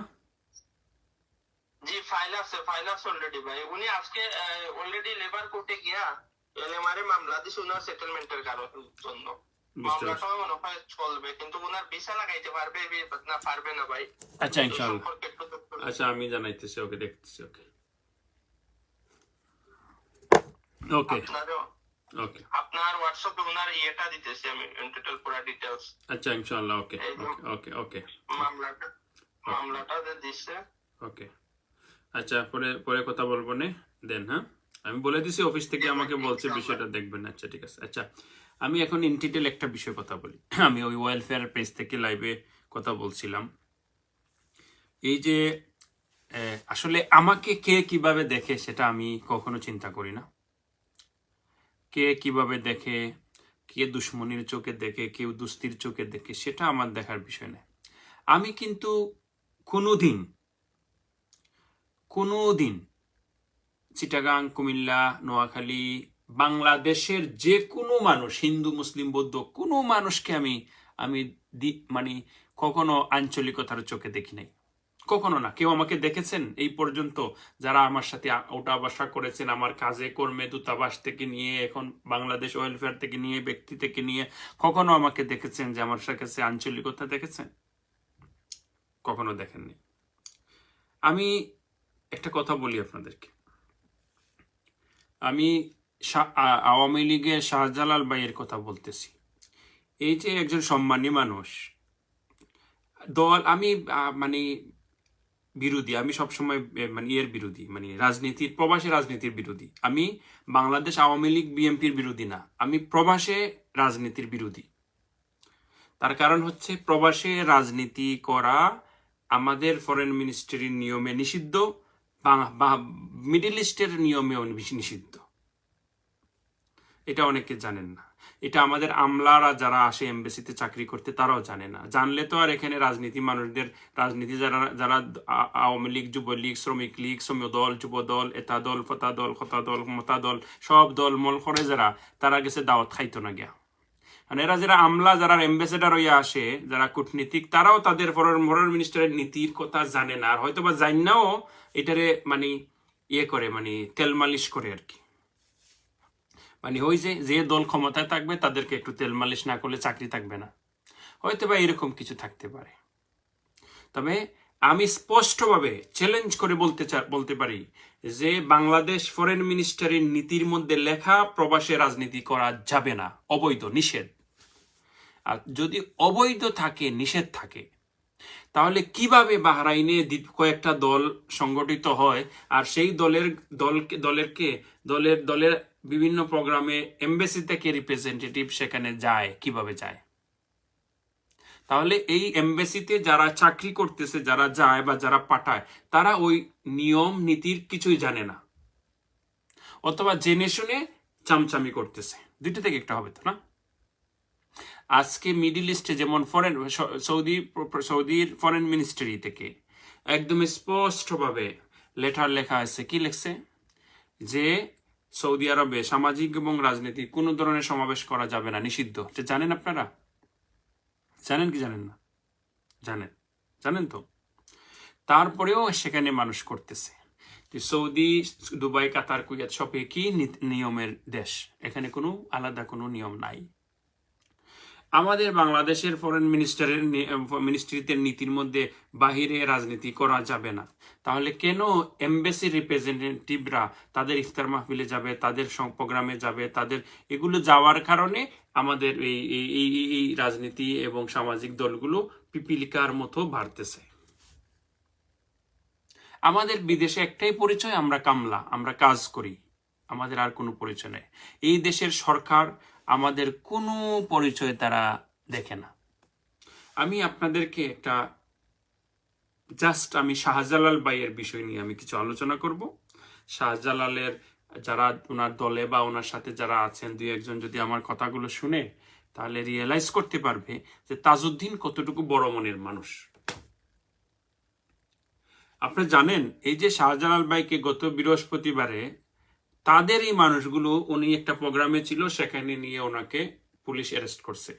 জি ফাইল আছে অলরেডি ভাই। উনি আজকে অলরেডি লেবার কোর্টে গিয়া এলএমআর মামলা দিছে ওনার সেটেলমেন্টের জন্য। বুঝতে পারছি। মামলাটাও মনে হয় চলবে, কিন্তু ওনার ভিসা লাগাইতে পারবে না পারবে না ভাই, আচ্ছা, এই ইনশাআল্লাহ। সম্পর্কে একটু তথ্য দিন। আচ্ছা, আমি জানাইতেছি, ওকে দেখতেছি। ওকে ওকে ওকে আপনার হোয়াটসঅ্যাপে ওনার ইয়েটা দিতেছি আমি, টোটাল পুরো ডিটেইলস। আচ্ছা, ইনশাআল্লাহ। ওকে এই যে ওকে ওকে মামলাটা যে দিছে। ওকে। আচ্ছা, পরে পরে কথা বলবো নে দেন। হ্যাঁ, আমি বলে দিছি অফিস থেকে আমাকে বলছে বিষয়টা দেখবেন। আচ্ছা, ঠিক আছে। আচ্ছা, আমি এখন ইন ডিটেল একটা বিষয় কথা বলি। আমি ওই ওয়েলফেয়ার পেজ থেকে লাইভে কথা বলছিলাম। এই যে আসলে আমাকে কে কিভাবে দেখে সেটা আমি কখনো চিন্তা করি না। কে কিভাবে দেখে, কে দুশ্মনির চোখে দেখে, কেউ দুস্তির চোখে দেখে, সেটা আমার দেখার বিষয় নয়। আমি কিন্তু কোনোদিন চিটাগাং, কুমিল্লা, নোয়াখালী, বাংলাদেশের যে কোনো মানুষ, হিন্দু, মুসলিম, বৌদ্ধ, কোনো মানুষকে আমি মানে কখনো আঞ্চলিকতার চোখে দেখি নাই, কখনো না। কেউ আমাকে দেখেছেন এই পর্যন্ত? যারা আমার সাথে ওঠা বসা করেছেন, আমার কাজে কর্মে, দূতাবাস থেকে নিয়ে, এখন বাংলাদেশ ওয়েলফেয়ার থেকে নিয়ে, ব্যক্তি থেকে নিয়ে, কখনো আমাকে দেখেছেন যে আমার কাছে আঞ্চলিকতা দেখেছেন? কখনো দেখেননি। আমি একটা কথা বলি আপনাদেরকে। আমি আওয়ামী লীগের শাহজালাল ভাইয়ের কথা বলতেছি। এই যে একজন সম্মানী মানুষ, দল, আমি মানে বিরোধী, আমি সবসময় মানে এর বিরোধী, মানে রাজনীতির, প্রবাসী রাজনীতির বিরোধী। আমি বাংলাদেশ আওয়ামী লীগ বিএনপির বিরোধী না, আমি প্রবাসে রাজনীতির বিরোধী। তার কারণ হচ্ছে, প্রবাসে রাজনীতি করা আমাদের ফরেন মিনিস্ট্রির নিয়মে নিষিদ্ধ, বা মিডল ইস্টের নিয়মেও নিষিদ্ধ। এটা অনেকে জানেন না। এটা আমাদের আমলারা যারা আসে এমবেসিতে চাকরি করতে তারাও জানে না। জানলে তো আর এখানে রাজনীতি মানুষদের, রাজনীতি যারা আওয়ামী লীগ, যুবলীগ, শ্রমিক লীগ, শ্রমিক দল, যুব দল, এতা দল, ফতা দল, খতা দল, মতা দল, সব দল মল করে যারা, তারা গেছে দাওয়াত খাইতো না গিয়া। মানে এরা যারা আমলা, যারা এম্বাসেডার হইয়া আসে, যারা কূটনীতিক, তারাও তাদের ফরেন মিনিস্টারের নীতির কথা জানে না। আর হয়তো বা জানাও এটারে মানে ইয়ে করে, মানে তেল মালিশ করে আর কি। মানে ওই যে দল ক্ষমতায় থাকবে তাদেরকে একটু তেল মালিশ না করলে চাকরি থাকবে না, হয়তো বা এরকম কিছু থাকতে পারে। তবে আমি স্পষ্টভাবে চ্যালেঞ্জ করে বলতে পারি যে বাংলাদেশ ফরেন মিনিস্টারের নীতির মধ্যে লেখা প্রবাসে রাজনীতি করা যাবে না, অবৈধ, নিষেধ। আর যদি অবৈধ থাকে, নিষেধ থাকে, তাহলে কিভাবে বাহরাইনে কয়েকটা দল সংগঠিত হয় আর সেই দলের বিভিন্ন প্রোগ্রামে এমবেসি থেকে রিপ্রেজেন্টেটিভ সেখানে যায়, কিভাবে যায়? তাহলে এই এমবেসিতে যারা চাকরি করতেছে, যারা যায় বা যারা পাঠায়, তারা ওই নিয়ম নীতির কিছুই জানে না, অথবা জেনে শুনে চামচামি করতেছে। দুইটা থেকে একটা হবে তো না? আজকে মিডল ইস্টে যেমন সৌদির ফরেন মিনিস্ট্রি থেকে একদম স্পষ্টভাবে লেটার লেখা আছে, কি লিখছে? যে সৌদি আরবে সামাজিক এবং রাজনৈতিক কোনো ধরনের সমাবেশ করা যাবে না, নিষিদ্ধ। এটা জানেন আপনারা? জানেন কি জানেন না? জানেন তো। তারপরেও সেখানে মানুষ করতেছে। সৌদি, দুবাই, কাতার, কুয়েত সব একই নিয়মের দেশ, এখানে কোনো আলাদা কোনো নিয়ম নাই। আমাদের বাংলাদেশের ফরেন মিনিস্ট্রিতে নীতির মধ্যে বাহিরে রাজনীতি করা যাবে না, তাহলে কেন এমবেসি রিপ্রেজেন্টেটিভরা তাদের ইফতার মাহফিলে যাবে, তাদের প্রোগ্রামে যাবে, তাদের এগুলো যাওয়ার কারণে আমাদের এই রাজনীতি এবং সামাজিক দলগুলো পিপিলিকার মতো বাড়তেছে? আমাদের বিদেশে একটাই পরিচয়, আমরা কামলা, আমরা কাজ করি, আমাদের আর কোনো পরিচয় নেই। এই দেশের সরকার আমাদের কোনো পরিচয় তারা দেখে না। আমি আপনাদেরকে একটা আমি শাহজালাল ভাইয়ের বিষয় নিয়ে আমি কিছু আলোচনা করব। শাহজালালের যারা ওনার দলে বা ওনার সাথে যারা আছেন, দুই একজন যদি আমার কথাগুলো শুনে, তাহলে রিয়েলাইজ করতে পারবে যে তাজউদ্দিন কতটুকু বড় মনের মানুষ। আপনি জানেন, এই যে শাহজালাল ভাইকে গত বৃহস্পতিবারে তাদের এই মানুষগুলো, উনি একটা প্রোগ্রামে ছিল, সেখানে নিয়ে ওনাকে পুলিশ অ্যারেস্ট করছে।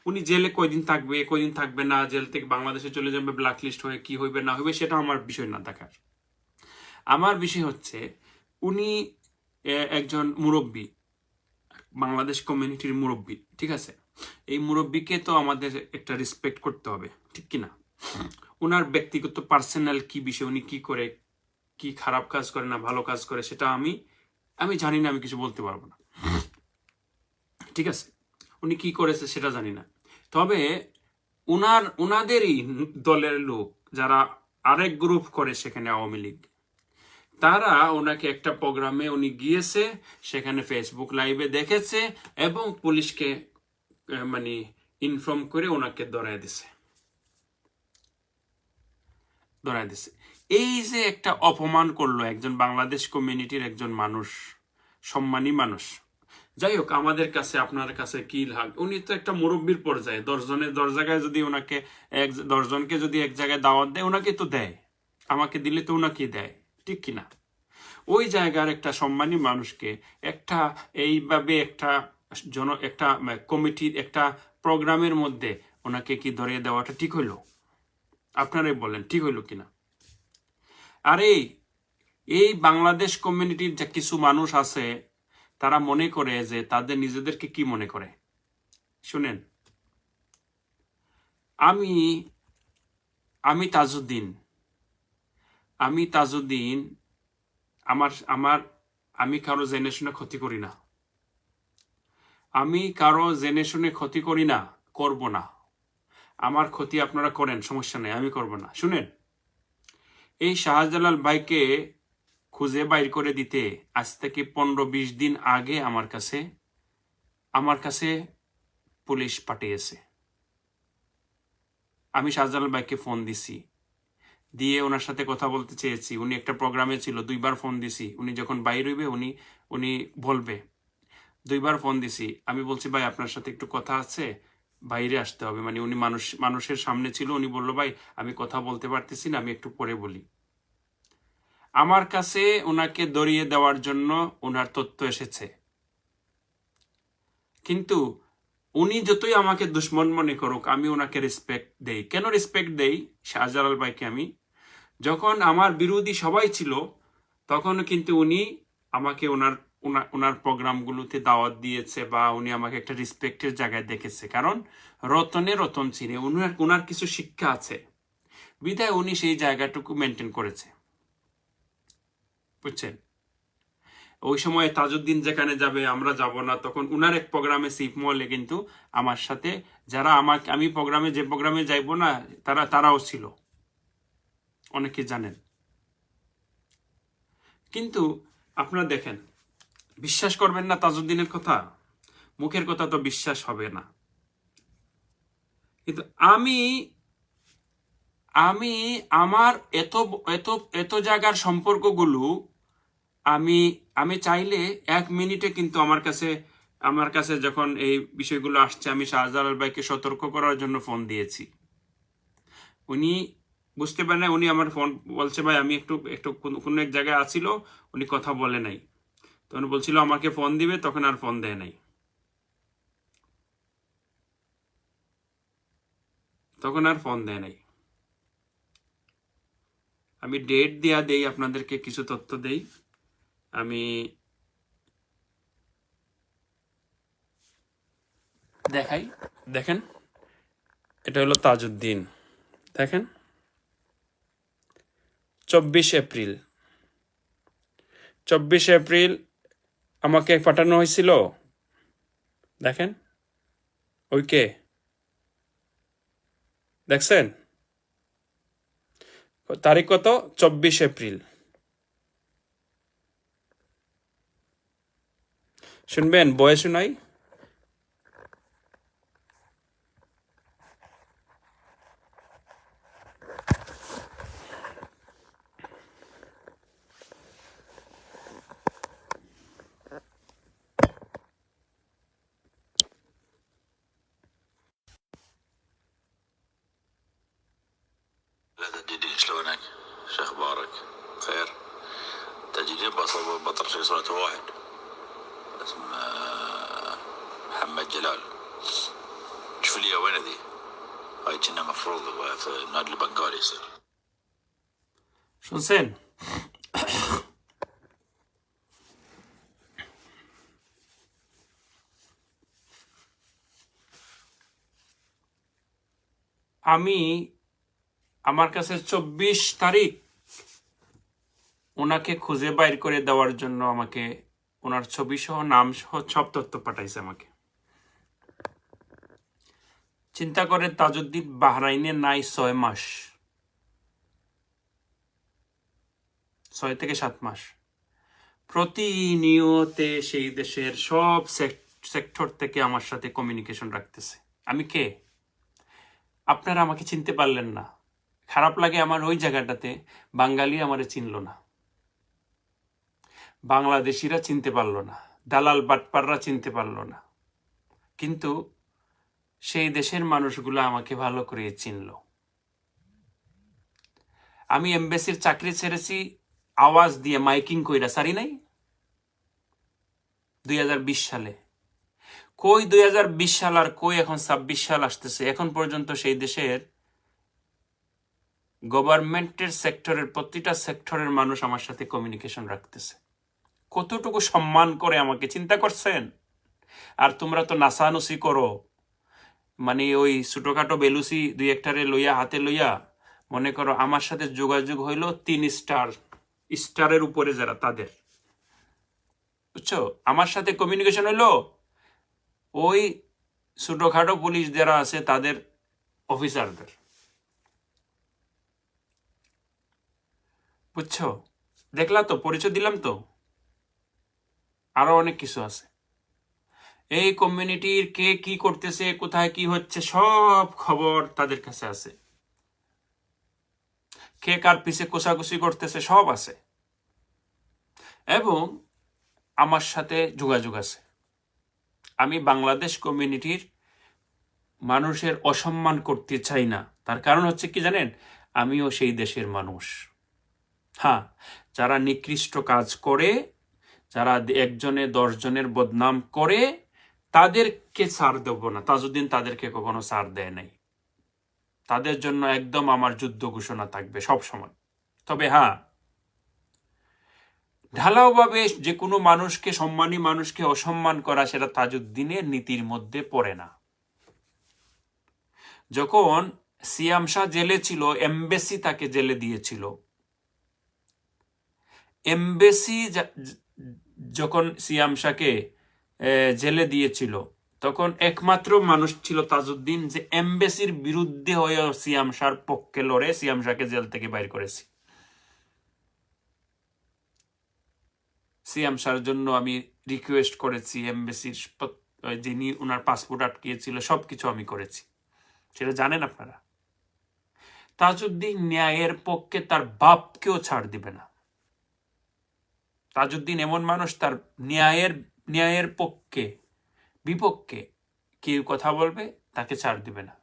উনি জেলে কয়দিন থাকবে, কয়দিন থাকবে না, জেল থেকে বাংলাদেশে চলে যাবে, ব্ল্যাক লিস্ট হয়ে কি হইবে না হইবে সেটা আমার বিষয় না দেখার। আমার বিষয় হচ্ছে উনি একজন মুরব্বী, বাংলাদেশ কমিউনিটির মুরব্বী, ঠিক আছে? এই মুরব্বীকে তো আমাদের একটা রেসপেক্ট করতে হবে, ঠিক কিনা? ওনার ব্যক্তিগত পার্সোনাল কি বিষয়, উনি কি করে, কি খারাপ কাজ করে না ভালো কাজ করে, সেটা আমি জানি না, আমি কিছু বলতে পারবো না, ঠিক আছে? উনি কি করেছে সেটা জানি না। তবে ওনাদেরই দলের লোক যারা আরেক গ্রুপ করে সেখানে, আওয়ামী লীগ, তারা ওনাকে একটা প্রোগ্রামে উনি গিয়েছে, সেখানে ফেসবুক লাইভে দেখেছে এবং পুলিশকে মানে ইনফর্ম করে ওনাকে ধরায় দিছে। এই যে একটা অপমান করলো একজন বাংলাদেশ কমিউনিটির একজন মানুষ, সম্মানী মানুষ। যাই হোক, আমাদের কাছে, আপনার কাছে কি লাগে? উনি তো একটা মুরব্বীর পর্যায়ে, 10 জায়গায় যদি ওনাকে 10জনকে যদি এক জায়গায় দাওয়াত দেয়, ওনাকে তো দেয়, আমাকে দিলে তো ওনাকে দেয়, ঠিক কিনা? ওই জায়গার একটা সম্মানী মানুষকে একটা এইভাবে একটা কমিটির একটা প্রোগ্রামের মধ্যে ওনাকে কি ধরিয়ে দেওয়াটা ঠিক হইলো? আপনারাই বলেন, ঠিক হইলো কিনা? আরে এই বাংলাদেশ কমিউনিটির যে কিছু মানুষ আছে, তারা মনে করে যে তাদের নিজেদেরকে কি মনে করে। শুনেন, আমি তাজউদ্দিন, আমি কারো জেনে শুনে ক্ষতি করি না, করব না। আমার ক্ষতি আপনারা করেন, সমস্যা নেই, আমি করব না। শুনেন, এই শাহজালাল ভাইকে খুঁজে বাইর করে দিতে আজ থেকে 15-20 দিন আগে আমার কাছে পুলিশ পাঠিয়েছে। আমি শাহজালাল ভাইকে ফোন দিছি, দিয়ে ওনার সাথে কথা বলতে চেয়েছি। উনি একটা প্রোগ্রামে ছিল, 2বার ফোন দিছি। উনি যখন বাইর হইবে উনি বলবে, 2বার ফোন দিছি। আমি বলছি, ভাই আপনার সাথে একটু কথা আছে, বাইরে আসতে হবে। মানে উনি মানুষের সামনে ছিল, উনি বললো, ভাই আমি কথা বলতে পারতেছি না, আমি একটু পরে বলি। আমার কাছে ওনাকে ধরিয়ে দেওয়ার জন্য ওনার তথ্য এসেছে, কিন্তু উনি যতই আমাকে দুশ্মন মনে করুক, আমি ওনাকে রেসপেক্ট দেই। কেন রেসপেক্ট দেই শাহজালাল ভাইকে? আমি যখন আমার বিরোধী সবাই ছিল, তখন কিন্তু উনি আমাকে ওনার প্রোগ্রামগুলোতে দাওয়াত দিয়েছে, বা উনি আমাকে একটা রেসপেক্টের জায়গায় দেখেছে। কারণ রতনে রতন চিনে, ওনার কিছু শিক্ষা আছে। বিধায় উনি সেই জায়গাটুকু মেনটেন করেছে, বুঝছেন। ওই সময় তাজউদ্দিন যেখানে যাবে আমরা যাব না, তখন উনার এক প্রোগ্রামে সিপ মহলে কিন্তু আমার সাথে যারা আমি প্রোগ্রামে যে প্রোগ্রামে যাইব না তারাও ছিল, অনেকে জানেন। কিন্তু আপনারা দেখেন, বিশ্বাস করবেন না তাজউদ্দিনের কথা, মুখের কথা তো বিশ্বাস হবে না, কিন্তু আমি আমার এত এত এত জায়গার সম্পর্কগুলো আমি চাইলে 1 মিনিটে কিন্তু আমার কাছে যখন এই বিষয়গুলো আসছে, আমি শাহজালাল ভাইকে সতর্ক করার জন্য ফোন দিয়েছি। উনি বুঝতে পারে না, উনি আমার ফোন বলছে ভাই আমি একটু কোনো এক জায়গায় আছিল, উনি কথা বলে নাই, তখন বলছিল আমাকে ফোন দিবে, তখন আর ফোন দেয় নাই, আমি ডেট দেই, আপনাদেরকে কিছু তথ্য দেই। আমি দেখাই, দেখেন এটা হলো তাজউদ্দিন, দেখেন 24 এপ্রিল আমাকে পাঠানো হয়েছিল, দেখেন ওইকে দেখছেন, তারিখ কত? 24 এপ্রিল। শুনবেন, বয়ে শুনাই। لا تجدين شلونك؟ شو اخبارك؟ خير؟ تجدين بطل شيء صورته واحد اسمه محمد جلال. شوف لي وين ذي؟ هاي كنا مفروض في النادي البنغالي يصير. শুনছেন? আমার কাছে 24 তারিখ ওনাকে খুঁজে বাইর করে দেওয়ার জন্য আমাকে ওনার ছবি সহ নাম সহ সব তথ্য পাঠাইছে আমাকে। চিন্তা করে, তাজউদ্দিন বাহরাইনে নাই 6 মাস, 6 থেকে 7 মাস, প্রতিনিয়তে সেই দেশের সব সেক্টর থেকে আমার সাথে কমিউনিকেশন রাখতেছে। আমি কে? আপনারা আমাকে চিনতে পারলেন না। খারাপ লাগে আমার ওই জায়গাটাতে, বাঙালি আমারে চিনল না, বাংলাদেশিরা চিনতে পারল না, দালাল বাটপাররা চিনতে পারল না, কিন্তু সেই দেশের মানুষগুলো আমাকে ভালো করে চিনল। আমি এমবেসির চাকরি ছেড়েছি আওয়াজ দিয়ে, মাইকিং কইরা, সারি নাই 2020 সালে। কই 2020 সাল আর কই এখন 26 সাল আসতেছে, এখন পর্যন্ত সেই দেশের গভর্নমেন্টের সেক্টরের প্রতিটা সেক্টরের মানুষ আমার সাথে কমিউনিকেশন রাখতেছে। কতটুকু সম্মান করে আমাকে, চিন্তা করছেন? আর তোমরা তো নাসানুসি করো, মানে ওই ছোটখাটো বেলুসি 2-1টারে লইয়া হাতে লইয়া মনে করো আমার সাথে যোগাযোগ হইলো 3 স্টারের উপরে যারা, তাদের, বুঝছো? আমার সাথে কমিউনিকেশন হইলো ওই ছোটখাটো পুলিশ যারা আছে তাদের অফিসারদের, বুঝছো? দেখলা তো, পরিচয় দিলাম তো, আরো অনেক কিছু আছে। এই কমিউনিটির কে কি করতেছে, কোথায় কি হচ্ছে, সব খবর তাদের কাছে আছে। কে কার পিছে কোষাকুষি করতেছে সব আছে, এবং আমার সাথে যোগাযোগ আছে। আমি বাংলাদেশ কমিউনিটির মানুষের অসম্মান করতে চাই না। তার কারণ হচ্ছে কি জানেন, আমিও সেই দেশের মানুষ। হ্যাঁ, যারা নিকৃষ্ট কাজ করে, যারা 1 জনে 10 জনের বদনাম করে, তাদেরকে ছাড় দেব না। তাজউদ্দিন তাদেরকে কখনো ছাড় দেয় নাই। তাদের জন্য একদম আমার যুদ্ধ ঘোষণা থাকবে সব সময়। তবে হ্যাঁ, ঢালাওভাবে যে কোনো মানুষকে, সম্মানী মানুষকে অসম্মান করা, সেটা তাজউদ্দিনের নীতির মধ্যে পড়ে না। যখন সিয়াম শাহ জেলে ছিল, এমবেসি তাকে জেলে দিয়েছিল। এমবেসি যখন সিয়াম শাহকে জেলে দিয়েছিল, তখন একমাত্র মানুষ ছিল তাজউদ্দিন যে এমবেসির বিরুদ্ধে হয়ে সিয়াম শাহর পক্ষে লড়ে সিয়াম শাহকে জেল থেকে বাইর করেছি। সিয়াম শাহর জন্য আমি রিকোয়েস্ট করেছি, এমবেসির যিনি ওনার পাসপোর্ট আটকিয়েছিল সবকিছু আমি করেছি, সেটা জানেন আপনারা। তাজউদ্দিন ন্যায়ের পক্ষে তার বাপকেও ছাড় দিবে না। তাজউদ্দিন এমন মানুষ, তার ন্যায়ের পক্ষে বিপক্ষে কেউ কথা বলবে তাকে ছাড় দিবে না।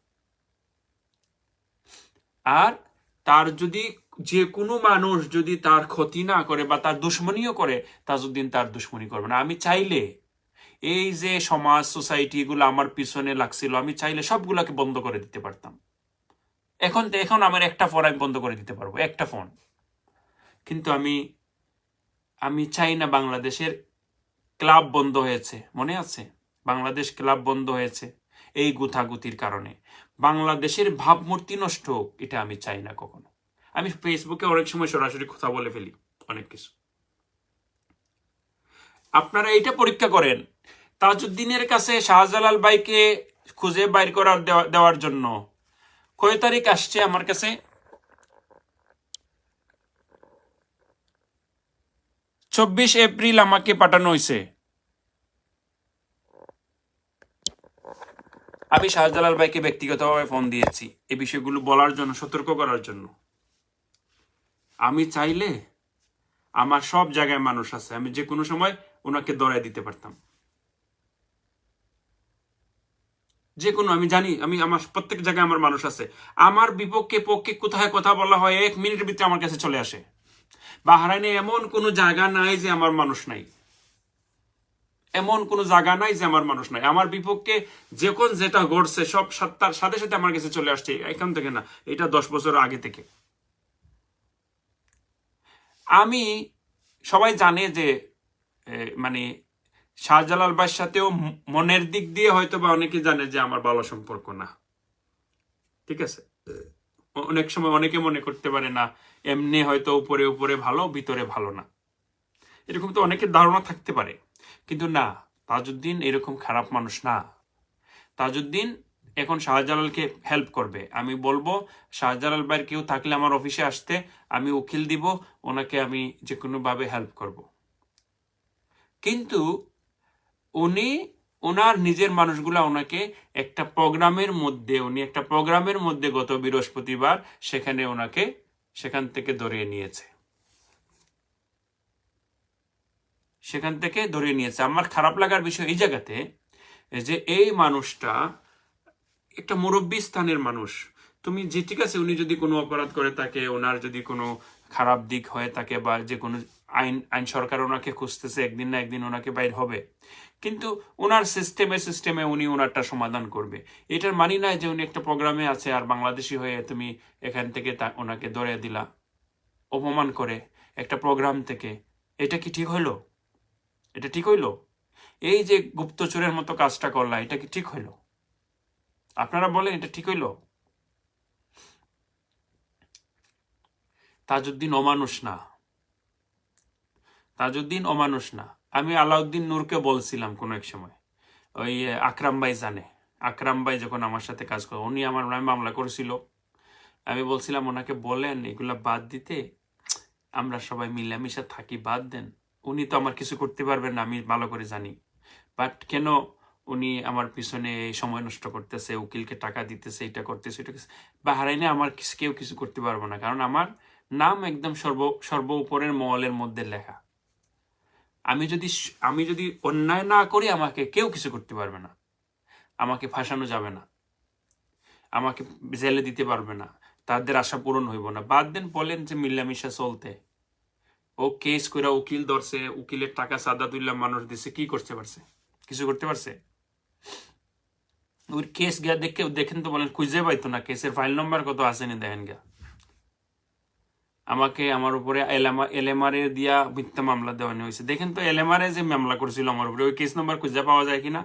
আর তার যদি যে কোনো মানুষ যদি তার ক্ষতি না করে বা তার দুশ্মনীও করে, তাজউদ্দিন তার দুশ্মনী করবে না। আমি চাইলে এই যে সমাজ সোসাইটি এগুলো আমার পিছনে লাগছিল, আমি চাইলে সবগুলাকে বন্ধ করে দিতে পারতাম। এখন আমার একটা ফোন আমি বন্ধ করে দিতে পারবো, একটা ফোন। কিন্তু আমি চাই না। বাংলাদেশের ক্লাব বন্ধ হয়েছে, মনে আছে? বাংলাদেশ ক্লাব বন্ধ হয়েছে এই গুথাগুতির কারণে। বাংলাদেশের ভাবমূর্তি নষ্ট হোক, এটা আমি চাই না কখনো। আমি ফেসবুকে অনেক সময় সরাসরি কথা বলে ফেলি অনেক কিছু। আপনারা এইটা পরীক্ষা করেন, তাজউদ্দিনের কাছে শাহজালাল ভাইকে খুঁজে বাইর করার দেওয়ার জন্য কয় তারিখ আসছে আমার কাছে? 24 এপ্রিল আমাকে পাঠানো হয়েছে। আমি শাহজালাল ভাইকে ব্যক্তিগতভাবে ফোন দিয়েছি এই বিষয়গুলো বলার জন্য, সতর্ক করার জন্য। আমি চাইলে আমার সব জায়গায় মানুষ আছে, আমি যে কোনো সময় ওনাকে দড়াই দিতে পারতাম। যে কোনো, আমি জানি, আমার প্রত্যেক জায়গায় আমার মানুষ আছে। আমার বিপক্ষে পক্ষে কোথায় কথা বলা হয় 1 মিনিটের ভিতরে আমার কাছে চলে আসে। বাহরাইনে এমন কোনো জায়গা নাই যে আমার মানুষ নাই, এমন কোনো জায়গা নাই যে আমার মানুষ নাই। আমার বিপক্ষে যখন যেটা ঘটছে সব তার সাথে সাথে আমার কাছে চলে আসছে, এখান থেকে না, এটা 10 বছর আগে থেকে। আমি, সবাই জানে যে মানে শাহজালাল ভাইয়ের সাথেও মনের দিক দিয়ে হয়তো বা অনেকে জানে যে আমার ভালো সম্পর্ক না, ঠিক আছে? অনেক সময় অনেকে মনে করতে পারে না, এমনি হয়তো উপরে উপরে ভালো, ভিতরে ভালো না, এরকম তো অনেকের ধারণা থাকতে পারে। কিন্তু না, তাজউদ্দিন এরকম খারাপ মানুষ না। তাজউদ্দিন এখন শাহজালালকে হেল্প করবে। আমি বলবো শাহজালাল ভাইয়ের কেউ থাকলে আমার অফিসে আসতে, আমি উকিল দিব, ওনাকে আমি যে কোনোভাবে হেল্প করব। কিন্তু ওনার নিজের মানুষগুলা ওনাকে একটা প্রোগ্রামের মধ্যে গত বৃহস্পতিবার সেখান থেকে ধরিয়ে নিয়েছে। আমার খারাপ লাগার বিষয় এই জায়গাতে যে এই মানুষটা একটা মুরব্বী স্থানের মানুষ। তুমি যে, ঠিক আছে, উনি যদি কোনো অপরাধ করে থাকে, ওনার যদি কোনো খারাপ দিক হয়ে থাকে, বা যে কোনো আইন সরকার ওনাকে খুঁজতেছে, একদিন না একদিন ওনাকে বাইর হবে, কিন্তু ওনার সিস্টেমে উনি ওনারটা সমাধান করবে। এটার মানি নাই যে উনি একটা প্রোগ্রামে আছে আর বাংলাদেশি হয়ে তুমি এখান থেকে ওনাকে ধরে দিলা অপমান করে একটা প্রোগ্রাম থেকে। এটা কি ঠিক হইলো? এটা ঠিক হইলো? এই যে গুপ্তচরের মতো কাজটা করলা, এটা কি ঠিক হইলো? আপনারা বলেন, এটা ঠিক হইলো? তাজউদ্দিন অমানুষ না। আমি আলাউদ্দিন নূরকে বলছিলাম কোনো এক সময়, ওই আকরাম ভাই জানে, আকরাম ভাই যখন আমার সাথে কাজ করে, উনি আমার নামে মামলা করেছিল। আমি বলছিলাম ওনাকে বলেন এগুলা বাদ দিতে, আমরা সবাই মিলামিশা থাকি, বাদ দেন। উনি তো আমার কিছু করতে পারবেন না, আমি ভালো করে জানি। বাট কেন উনি আমার পিছনে সময় নষ্ট করতেছে, উকিলকে টাকা দিতেছে, এটা করতেছে, এটা করতেছে। বাহরাইনে আমার কেউ কিছু করতে পারবো না, কারণ আমার নাম একদম সর্ব উপরের মহলের মধ্যে লেখা। আমি যদি অন্যায় না করি, আমাকে কেউ কিছু করতে পারবে না, আমাকে ফাঁসানো যাবে না, আমাকে জেলে দিতে পারবে না, তাদের আশা পূরণ হইব না। বাদ দেন, বলেন যে মিলামিশা চলতে। ও কেস করে উকিল ধরছে, উকিলের টাকা সাদা তুললাম মানুষ দিছে, কি করতে পারছে? কিছু করতে পারছে? ওর কেস গিয়া দেখেন তো, বলেন খুঁজে পাইতো না, কেসের ফাইল নম্বর কত আসেনি, দেখেন গিয়া। আমাকে আমার উপরে এলএমআরএ দিয়া মিথ্যা মামলা দেওয়ানো হয়েছে। দেখেন তো এলএমআরএ যে মামলা করেছিল আমার উপরে, ওই কেস নম্বর খুঁজে পাওয়া যায় কিনা?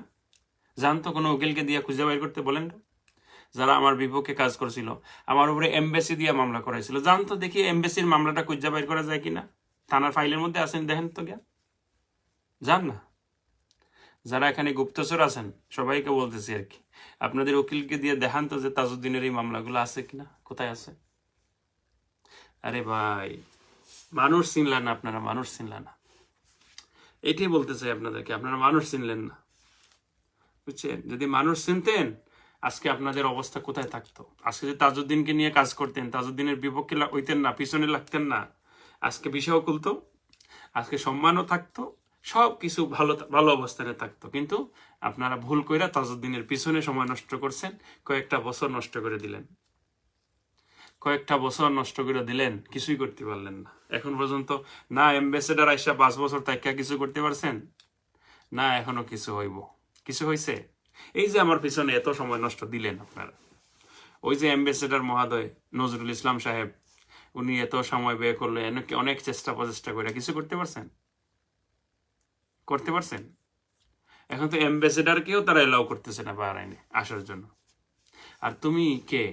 জানতো কোনো উকিলকে দিয়া খুঁজে বাইর করতে? বলেন তো, যারা আমার বিপক্ষে কাজ করছিল, আমার উপরে এমবেসি দিয়ে মামলা করাইছিল। জানতো দেখি এমবেসির মামলাটা খুঁজে বাইর করা যায় কিনা, থানার ফাইলের মধ্যে আছেন, দেখেন তো গিয়া, যান না। যারা এখানে গুপ্তচর আছেন সবাইকে বলতেছি আর কি, আপনাদের উকিলকে দিয়ে দেখান তো যে তাজউদ্দিনের এই মামলাগুলো আছে কিনা, কোথায় আছে। আরে ভাই, মানুষ চিনলেন না আপনারা, মানুষ চিনলেন না, এটাই বলতে চাই আপনাদেরকে, আপনারা মানুষ চিনলেন না, বুঝছেন? যদি মানুষ চিনতেন আজকে আপনাদের অবস্থা কোথায় থাকতো? আজকে যদি তাজউদ্দিনকে নিয়ে কাজ করতেন, তাজউদ্দিনের বিপক্ষে হইতেন না, পিছনে লাগতেন না, আজকে বিষয়ও খুলতো, আজকে সম্মানও থাকতো, সব কিছু ভালো ভালো অবস্থানে থাকতো। কিন্তু আপনারা ভুল কইরা তাজউদ্দিনের পিছনে সময় নষ্ট করছেন, কয়েকটা বছর নষ্ট করে দিলেন, কয়েকটা বছর নষ্ট করে দিলেন, কিছুই করতে পারলেন না এখন পর্যন্ত। না অ্যাম্বাসেডার আইসা 5 বছর তাইকা কিছু করতে পারছেন, না এখনো কিছু হইব, কিছু হয়েছে? এই যে আমার পিছনে এত সময় নষ্ট দিলেন আপনারা, ওই যে অ্যাম্বাসেডার মহোদয় নজরুল ইসলাম সাহেব, উনি এত সময় ব্যয় করলেন, অনেক চেষ্টা প্রচেষ্টা করে কিছু করতে পারছেন? করতে পারছেন? এখন তো অ্যাম্বাসেডারকেও তারা এলাও করতেছে না বাহরাইনে আসার জন্য। আর তুমি কে?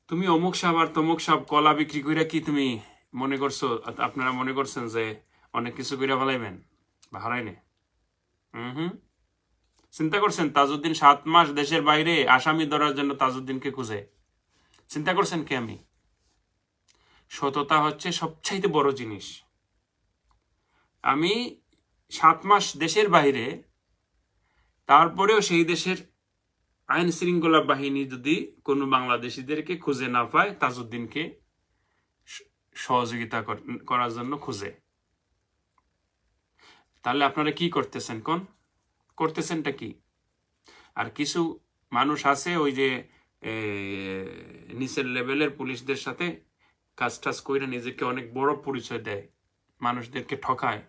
তুমি অমুক সাহেব আর তমুক সাহেব কলা বিক্রি করে কি তুমি মনে করছো, আপনারা মনে করছেন যে অনেক কিছু করে ফেলাইবেন বাহরাইনে? হুম, চিন্তা করছেন তাজউদ্দিন 7 মাস দেশের বাইরে আসামি ধরার জন্য তাজউদ্দিনকে খুঁজে? চিন্তা করছেন কি? আমি সততা হচ্ছে সবচাইতে বড় জিনিস। আমি 7 মাস দেশের বাইরে, তারপরেও সেই দেশের আইন শৃঙ্খলা বাহিনী যদি কোনো বাংলাদেশিদেরকে খুঁজে না পায়, তাজউদ্দিনকে সহযোগিতা করার জন্য খুঁজে, তাহলে আপনারা কি করতেছেন? কোন করতেছেনটা কি? আর কিছু মানুষ আছে ওই যে নিচের লেভেলের পুলিশদের সাথে কাজ টাজ করে নিজেকে অনেক বড় পরিচয় দেয়, মানুষদেরকে ঠকায়,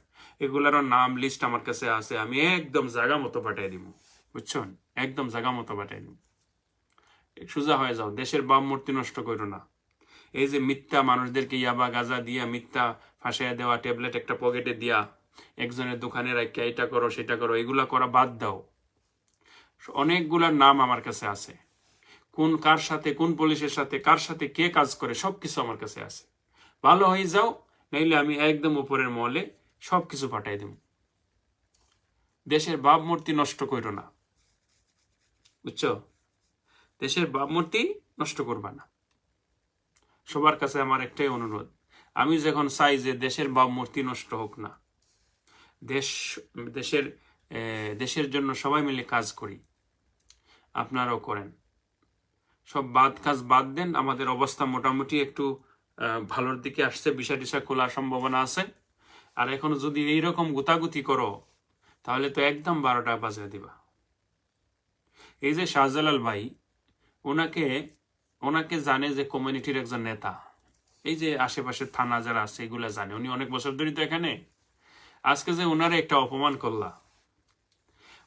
এগুলারও নাম লিস্ট আমার কাছে আছে, আমি একদম জায়গা মতো পাঠাই দিব, বুঝছেন? একদম জায়গা মতো পাঠাই দিব। সোজা হয়ে যাও, দেশের ভাবমূর্তি নষ্ট করো না। এই যে মিথ্যা মানুষদেরকে ইয়াবা গাঁজা দিয়া, মিথ্যা ফাঁসাইয়া দেওয়া, ট্যাবলেট একটা পকেটে দিয়া, একজনের দোকানে রাখিয়া এটা করো সেটা করো, এগুলা করা বাদ দাও। অনেকগুলার নাম আমার কাছে আছে, কোন কার সাথে, কোন পুলিশের সাথে কার সাথে কে কাজ করে, সবকিছু আমার কাছে আছে। ভালো হয়ে যাও, নাইলে আমি একদম উপরের মহলে সবকিছু পাঠাই দেব। দেশের ভাবমূর্তি নষ্ট করো না, বুঝছো? দেশের ভাবমূর্তি নষ্ট করবা না। সবার কাছে আমার একটাই অনুরোধ, আমি যখন চাই যে দেশের ভাবমূর্তি নষ্ট হোক না, দেশের জন্য সবাই মিলে কাজ করি, আপনারাও করেন। সব কাজ বাদ দেন, আমাদের অবস্থা মোটামুটি একটু ভালোর দিকে আসছে, বিষা টিসা খোলার সম্ভাবনা আছে। আর এখন যদি এইরকম গুতাগুতি করো তাহলে তো একদম 12টা বাজিয়ে দিবা। এই যে শাহজালাল ভাই, ওনাকে জানে যে কমিউনিটির একজন নেতা, এই যে আশেপাশে থানা যারা আছে এগুলা জানে, উনি অনেক বছর ধরে তো এখানে। আজকে যে ওনারে একটা অপমান করলা,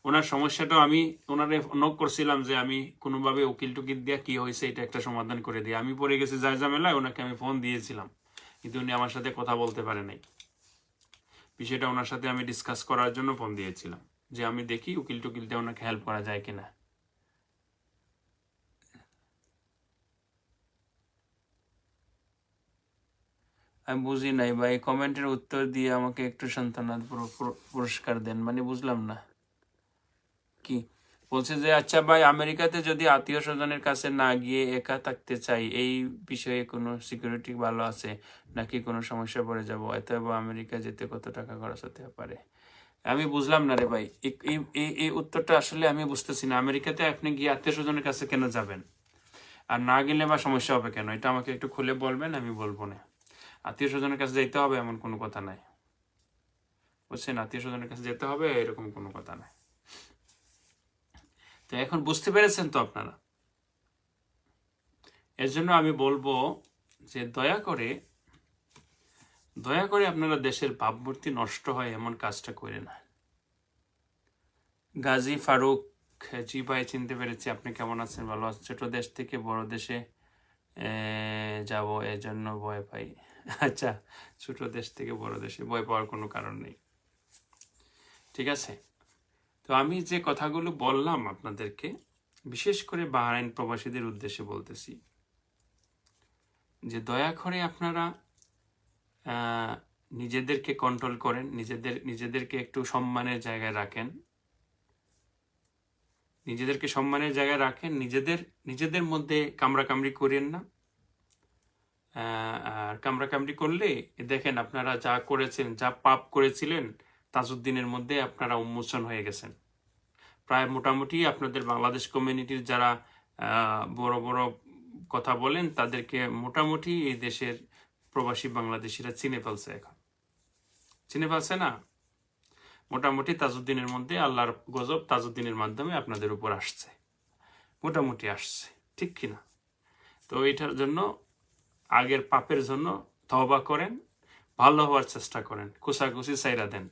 ওনার সমস্যাটা আমি ওনারে নক করছিলাম যে আমি কোনোভাবে উকিল টুকিল দিয়া কি হয়েছে এটা একটা সমাধান করে দিই। আমি পড়ে গেছি যায় ঝামেলায়, ওনাকে আমি ফোন দিয়েছিলাম, কিন্তু উনি আমার সাথে কথা বলতে পারে নাই। বিষয়টা ওনার সাথে আমি ডিসকাস করার জন্য ফোন দিয়েছিলাম, যে আমি দেখি উকিল টুকিল দিয়ে ওনাকে হেল্প করা যায় কিনা। আমি বুঝি নাই ভাই, কমেন্টের উত্তর দিয়ে আমাকে একটু সান্ত্বনা পুরস্কার দেন, মানে বুঝলাম না কি বলছে। যে আচ্ছা ভাই, আমেরিকাতে যদি আত্মীয় স্বজনের কাছে না গিয়ে একা থাকতে চাই, এই বিষয়ে কোনো সিকিউরিটি ভালো আছে নাকি কোনো সমস্যা পড়ে যাবো, অতএব আমেরিকা যেতে কত টাকা খরচ হতে পারে? আমি বুঝলাম না রে ভাই, এই উত্তরটা আসলে আমি বুঝতেছি না। আমেরিকাতে আপনি গিয়ে আত্মীয় স্বজনের কাছে কেন যাবেন, আর না গেলে বা সমস্যা হবে কেন, এটা আমাকে একটু খুলে বলবেন, আমি বলবো না। আত্মীয় স্বজনের কাছে যেতে হবে এমন কোনো কথা নাই, বুঝছেন? আত্মীয় স্বজনের কাছে যেতে হবে এরকম কোনো কথা নাই। তো এখন বুঝতে পেরেছেন তো আপনারা? এর জন্য আমি বলবো যে দয়া করে আপনারা দেশের ভাবমূর্তি নষ্ট হয় এমন কাজটা করে না। গাজী ফারুক, জি ভাই চিনতে পেরেছি, আপনি কেমন আছেন? ভালো আছেন? ছোট দেশ থেকে বড় দেশে যাব, এজন্য ভয় পাই। আচ্ছা, ছোট দেশ থেকে বড় দেশে ভয় পাওয়ার কোনো কারণ নেই, ঠিক আছে? তো আমি যে কথাগুলো বললাম আপনাদেরকে, বিশেষ করে বাহরাইন প্রবাসীদের উদ্দেশ্যে বলতেছি যে দয়া করে আপনারা নিজেদেরকে কন্ট্রোল করেন, নিজেদেরকে একটু সম্মানের জায়গায় রাখেন, নিজেদেরকে সম্মানের জায়গায় রাখেন, নিজেদের মধ্যে কামড়াকামড়ি করেন না। আর কামড়াকামড়ি করলে দেখেন আপনারা যা করেছেন, যা পাপ করেছিলেন তাজউদ্দিনের মধ্যে আপনারা উন্মোচন হয়ে গেছেন। প্রায় মোটামুটি আপনাদের বাংলাদেশ কমিউনিটির যারা বড় বড় কথা বলেন তাদেরকে মোটামুটি এই দেশের প্রবাসী বাংলাদেশিরা চিনে ফেলছে, এখন চিনে ফেলছে না? মোটামুটি তাজউদ্দিনের মধ্যে আল্লাহর গজব তাজউদ্দিনের মাধ্যমে আপনাদের উপর আসছে, মোটামুটি আসছে, ঠিক কিনা? তো এইটার জন্য আগের পাপের জন্য তওবা করেন, ভালো হওয়ার চেষ্টা করেন, কুসাকুসি সাইরা দেন,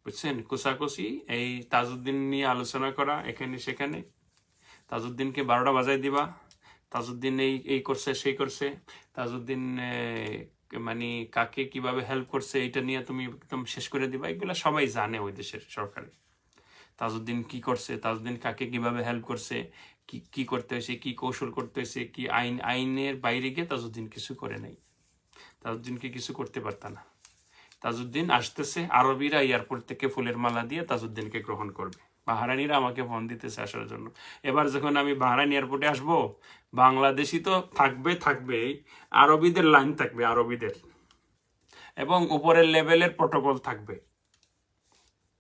বুঝছেন? কুসাকুসি এই তাজউদ্দিন নিয়ে আলোচনা করা এখানে সেখানে, তাজউদ্দিনকে 12টা বাজায় দিবা, তাজউদ্দিন এই করছে সেই করছে, তাজউদ্দিন মানে কাকে কিভাবে হেল্প করছে এইটা নিয়ে তুমি একদম শেষ করে দিবা। এগুলো সবাই জানে ওই দেশের সরকারে, তাজউদ্দিন কি করছে, তাজউদ্দিন কাকে কিভাবে হেল্প করছে, কি করতে হয়েছে, কি কৌশল করতে হয়েছে, কি আইনের বাইরে গিয়ে তাজউদ্দিন কিছু করে নাই। তাজউদ্দিনকে কিছু করতে পারত না। তাজউদ্দিন আসতেছে, আরবিরা এয়ারপোর্ট থেকে ফুলের মালা দিয়ে তাজউদ্দিনকে গ্রহণ করবে। বাহরাইনিরা আমাকে ফোন দিতেছে আসার জন্য। এবার যখন আমি বাহরাইন এয়ারপোর্টে আসব, বাংলাদেশি তো থাকবে, আরবিদের লাইন থাকবে, আরবিদের, এবং উপরের লেভেলের প্রটোকল থাকবে,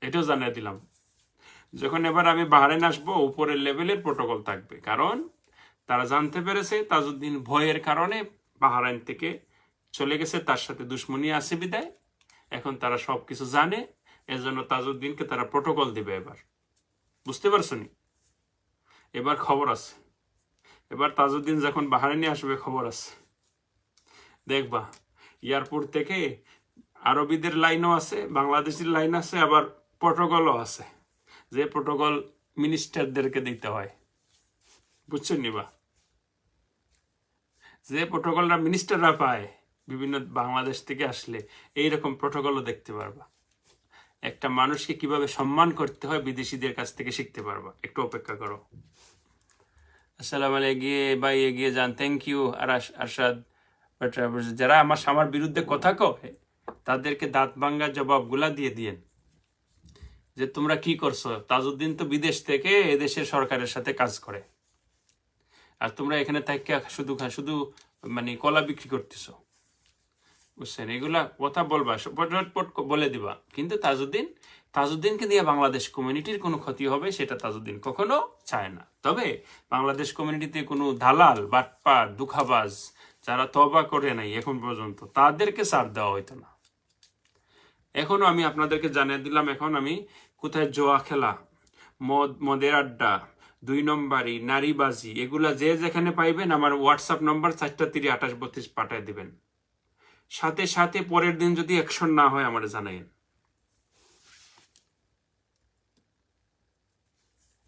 এটাও জানিয়ে দিলাম। যখন এবার আমি বাহরাইন আসবো, উপরের লেভেলের প্রটোকল থাকবে, কারণ তারা জানতে পেরেছে তাজউদ্দিন ভয়ের কারণে বাহরাইন থেকে চলে গেছে, তার সাথে দুশ্মনী আছে বিদায়। এখন তারা সবকিছু জানে, এজন্য তাজউদ্দিনকে তারা প্রটোকল দিবে। এবার বুঝতে পারছেন? এবার খবর আছে, এবার তাজউদ্দিন যখন বাহরাইনে আসবে খবর আছে, দেখবা এয়ারপোর্ট থেকে আরবিদের লাইনও আছে, বাংলাদেশের লাইন আছে, আবার প্রটোকলও আছে, যে প্রটোকল মিনিস্টারদেরকে দিতে হয়, বুঝছেন নিবা? যে প্রটোকলটা মিনিস্টাররা পায় বিভিন্ন বাংলাদেশ থেকে আসলে, এইরকম প্রটোকলও দেখতে পারবা। একটা মানুষকে কিভাবে সম্মান করতে হয় বিদেশিদের কাছ থেকে শিখতে পারবা। একটু অপেক্ষা করো। আসসালামু আলাইকুম ভাই, এগিয়ে যান। Thank you Arshad. যারা আমার বিরুদ্ধে কথা কয় তাদেরকে দাঁত ভাঙ্গা জবাবগুলা দিয়ে দিয়েন যে তোমরা কি করছো। তাজউদ্দিন তো বিদেশ থেকে এদেশের সরকারের সাথে কাজ করে, আর তোমরা এখানে থেকে শুধু মানে কলা বিক্রি করতেছো, বুঝছেন? এগুলা কথা বলবা, বলে দিবা, কিন্তু তাজউদ্দিনকে দিয়ে বাংলাদেশ কমিউনিটির কোনো ক্ষতি হবে সেটা তাজউদ্দিন কখনো চায় না। তবে বাংলাদেশ কমিউনিটিতে কোনো দালাল, বাটপার, দুঃখাবাজ যারা তওবা করে নাই এখন পর্যন্ত, তাদেরকে ছাড় দেওয়া হইতো না। এখনো আমি আপনাদেরকে জানিয়ে দিলাম, এখন আমি কোথায় জোয়া খেলা, মদের আড্ডা, 2 নম্বরই, নারীবাজি, এগুলা যে যেখানে পাইবেন আমার হোয়াটসঅ্যাপ নম্বর 432832 পাঠায় দিবেন। সাথে সাথে পরের দিন যদি অ্যাকশন না হয় আমার জানাইন,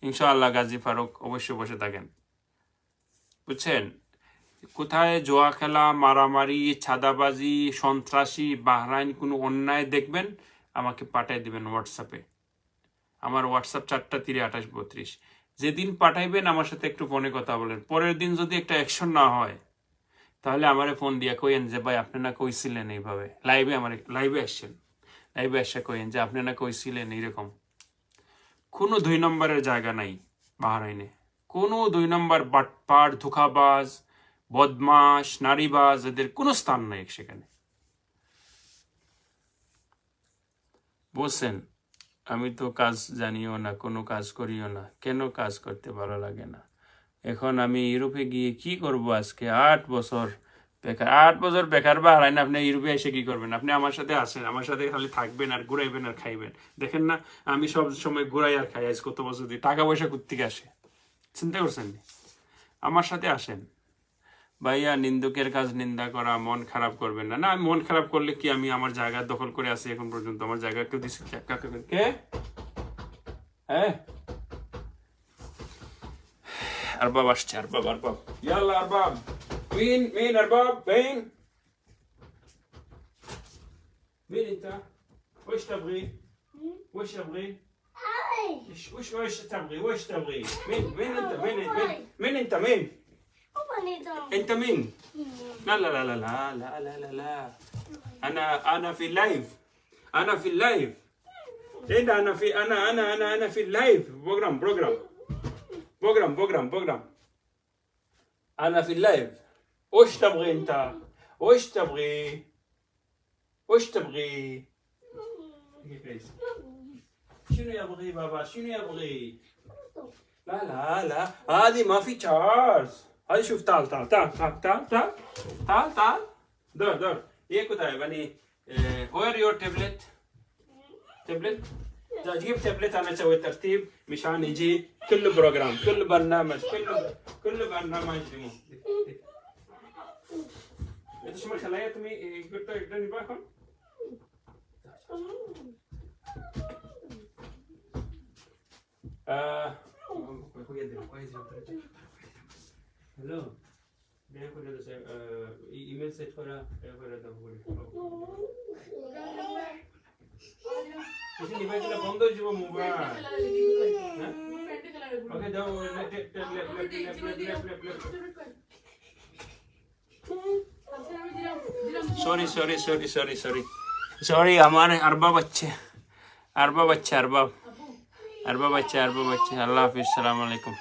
ইনশাআল্লাহ। গাজী ফারুক অবশ্যই বসে থাকেন, বুঝছেন? কোথায় জোয়া খেলা, মারামারি, ছাদাবাজি, সন্ত্রাসী, বাহরাইন কোনো অন্যায় দেখবেন আমাকে পাঠাই দিবেন হোয়াটসঅ্যাপে। আমার হোয়াটসঅ্যাপ 432832। যেদিন পাঠাইবেন আমার সাথে একটু ফোনে কথা বলেন। পরের দিন যদি একটা অ্যাকশন না হয় তাহলে আমারে ফোন দিয়া কইেন যে ভাই আপনি না কইছিলেন এইভাবে, লাইভে আসছেন, লাইভে এসে কইেন যে আপনি না কইছিলেন এইরকম। কোনো 2 নম্বরের জায়গা নাই বাহরাইনে, কোনো 2 নম্বর বাটপার, ধোঁকাবাজ, বদমাস, নারীবাজ, এদের কোনো স্থান নাই সেখানে, বুঝছেন? আমি তো কাজ জানিও না, কোনো কাজ করিও না, কেন কাজ করতে ভালো লাগে না? এখন আমি ইউরোপে গিয়ে কি করব? আজকে 8 বছর বেকার, 8 বছর বেকার বাহরাইন। আপনি ইউরোপে এসে কি করবেন? আপনি আমার সাথে আসেন, আমার সাথে খালি থাকবেন আর ঘুরাইবেন আর খাইবেন। দেখেন না আমি সব সময় ঘুরাই আর খাই, আজ কত বছর দিয়ে টাকা পয়সা কোত্থেকে আসে, চিন্তা করছেন? আমার সাথে আসেন। ভাইয়া নিন্দুকের কাজ নিন্দা করা, মন খারাপ করবেন না। না, আমি মন খারাপ করলে কি, আমি আমার জায়গা দখল করে আছি এখন পর্যন্ত, আমার জায়গা কেউ দিচ্ছে? কে? হ্যাঁ, আরবাব আসছে, আরবাব ইয়াল্লা আরবাব, مين أرباب فين؟ مين أنت؟ وش تبغي؟ وش تبغي؟ وش تبغي وش تبغي مين انت مين انت مين انت مين لا لا لا لا لا لا لا لا انا في اللايف انا في اللايف ايه ده انا في انا في اللايف بروجرام انا في اللايف وش تبغي انت وش تبغي شنو يبغي بابا شنو يبغي لا لا لا هذه ما في تشارج هذه شوف تعال دور ये कुताय बनी where your tablet جيب تابلت انا اسوي ترتيب مشان يجي كل بروجرام كل برنامج كل برنامج ديمو انت شو ما خليتني قلت اقدر باكم हेलो देखो जैसे ईमेल सेट करा দাও কিছু ডিভাইস গুলো বন্ধ হয়ে যাবে মোবাইল ওকে দাও সরি আমার আরবা বাচ্চা আল্লাহ হাফিজ সালাম আলাইকুম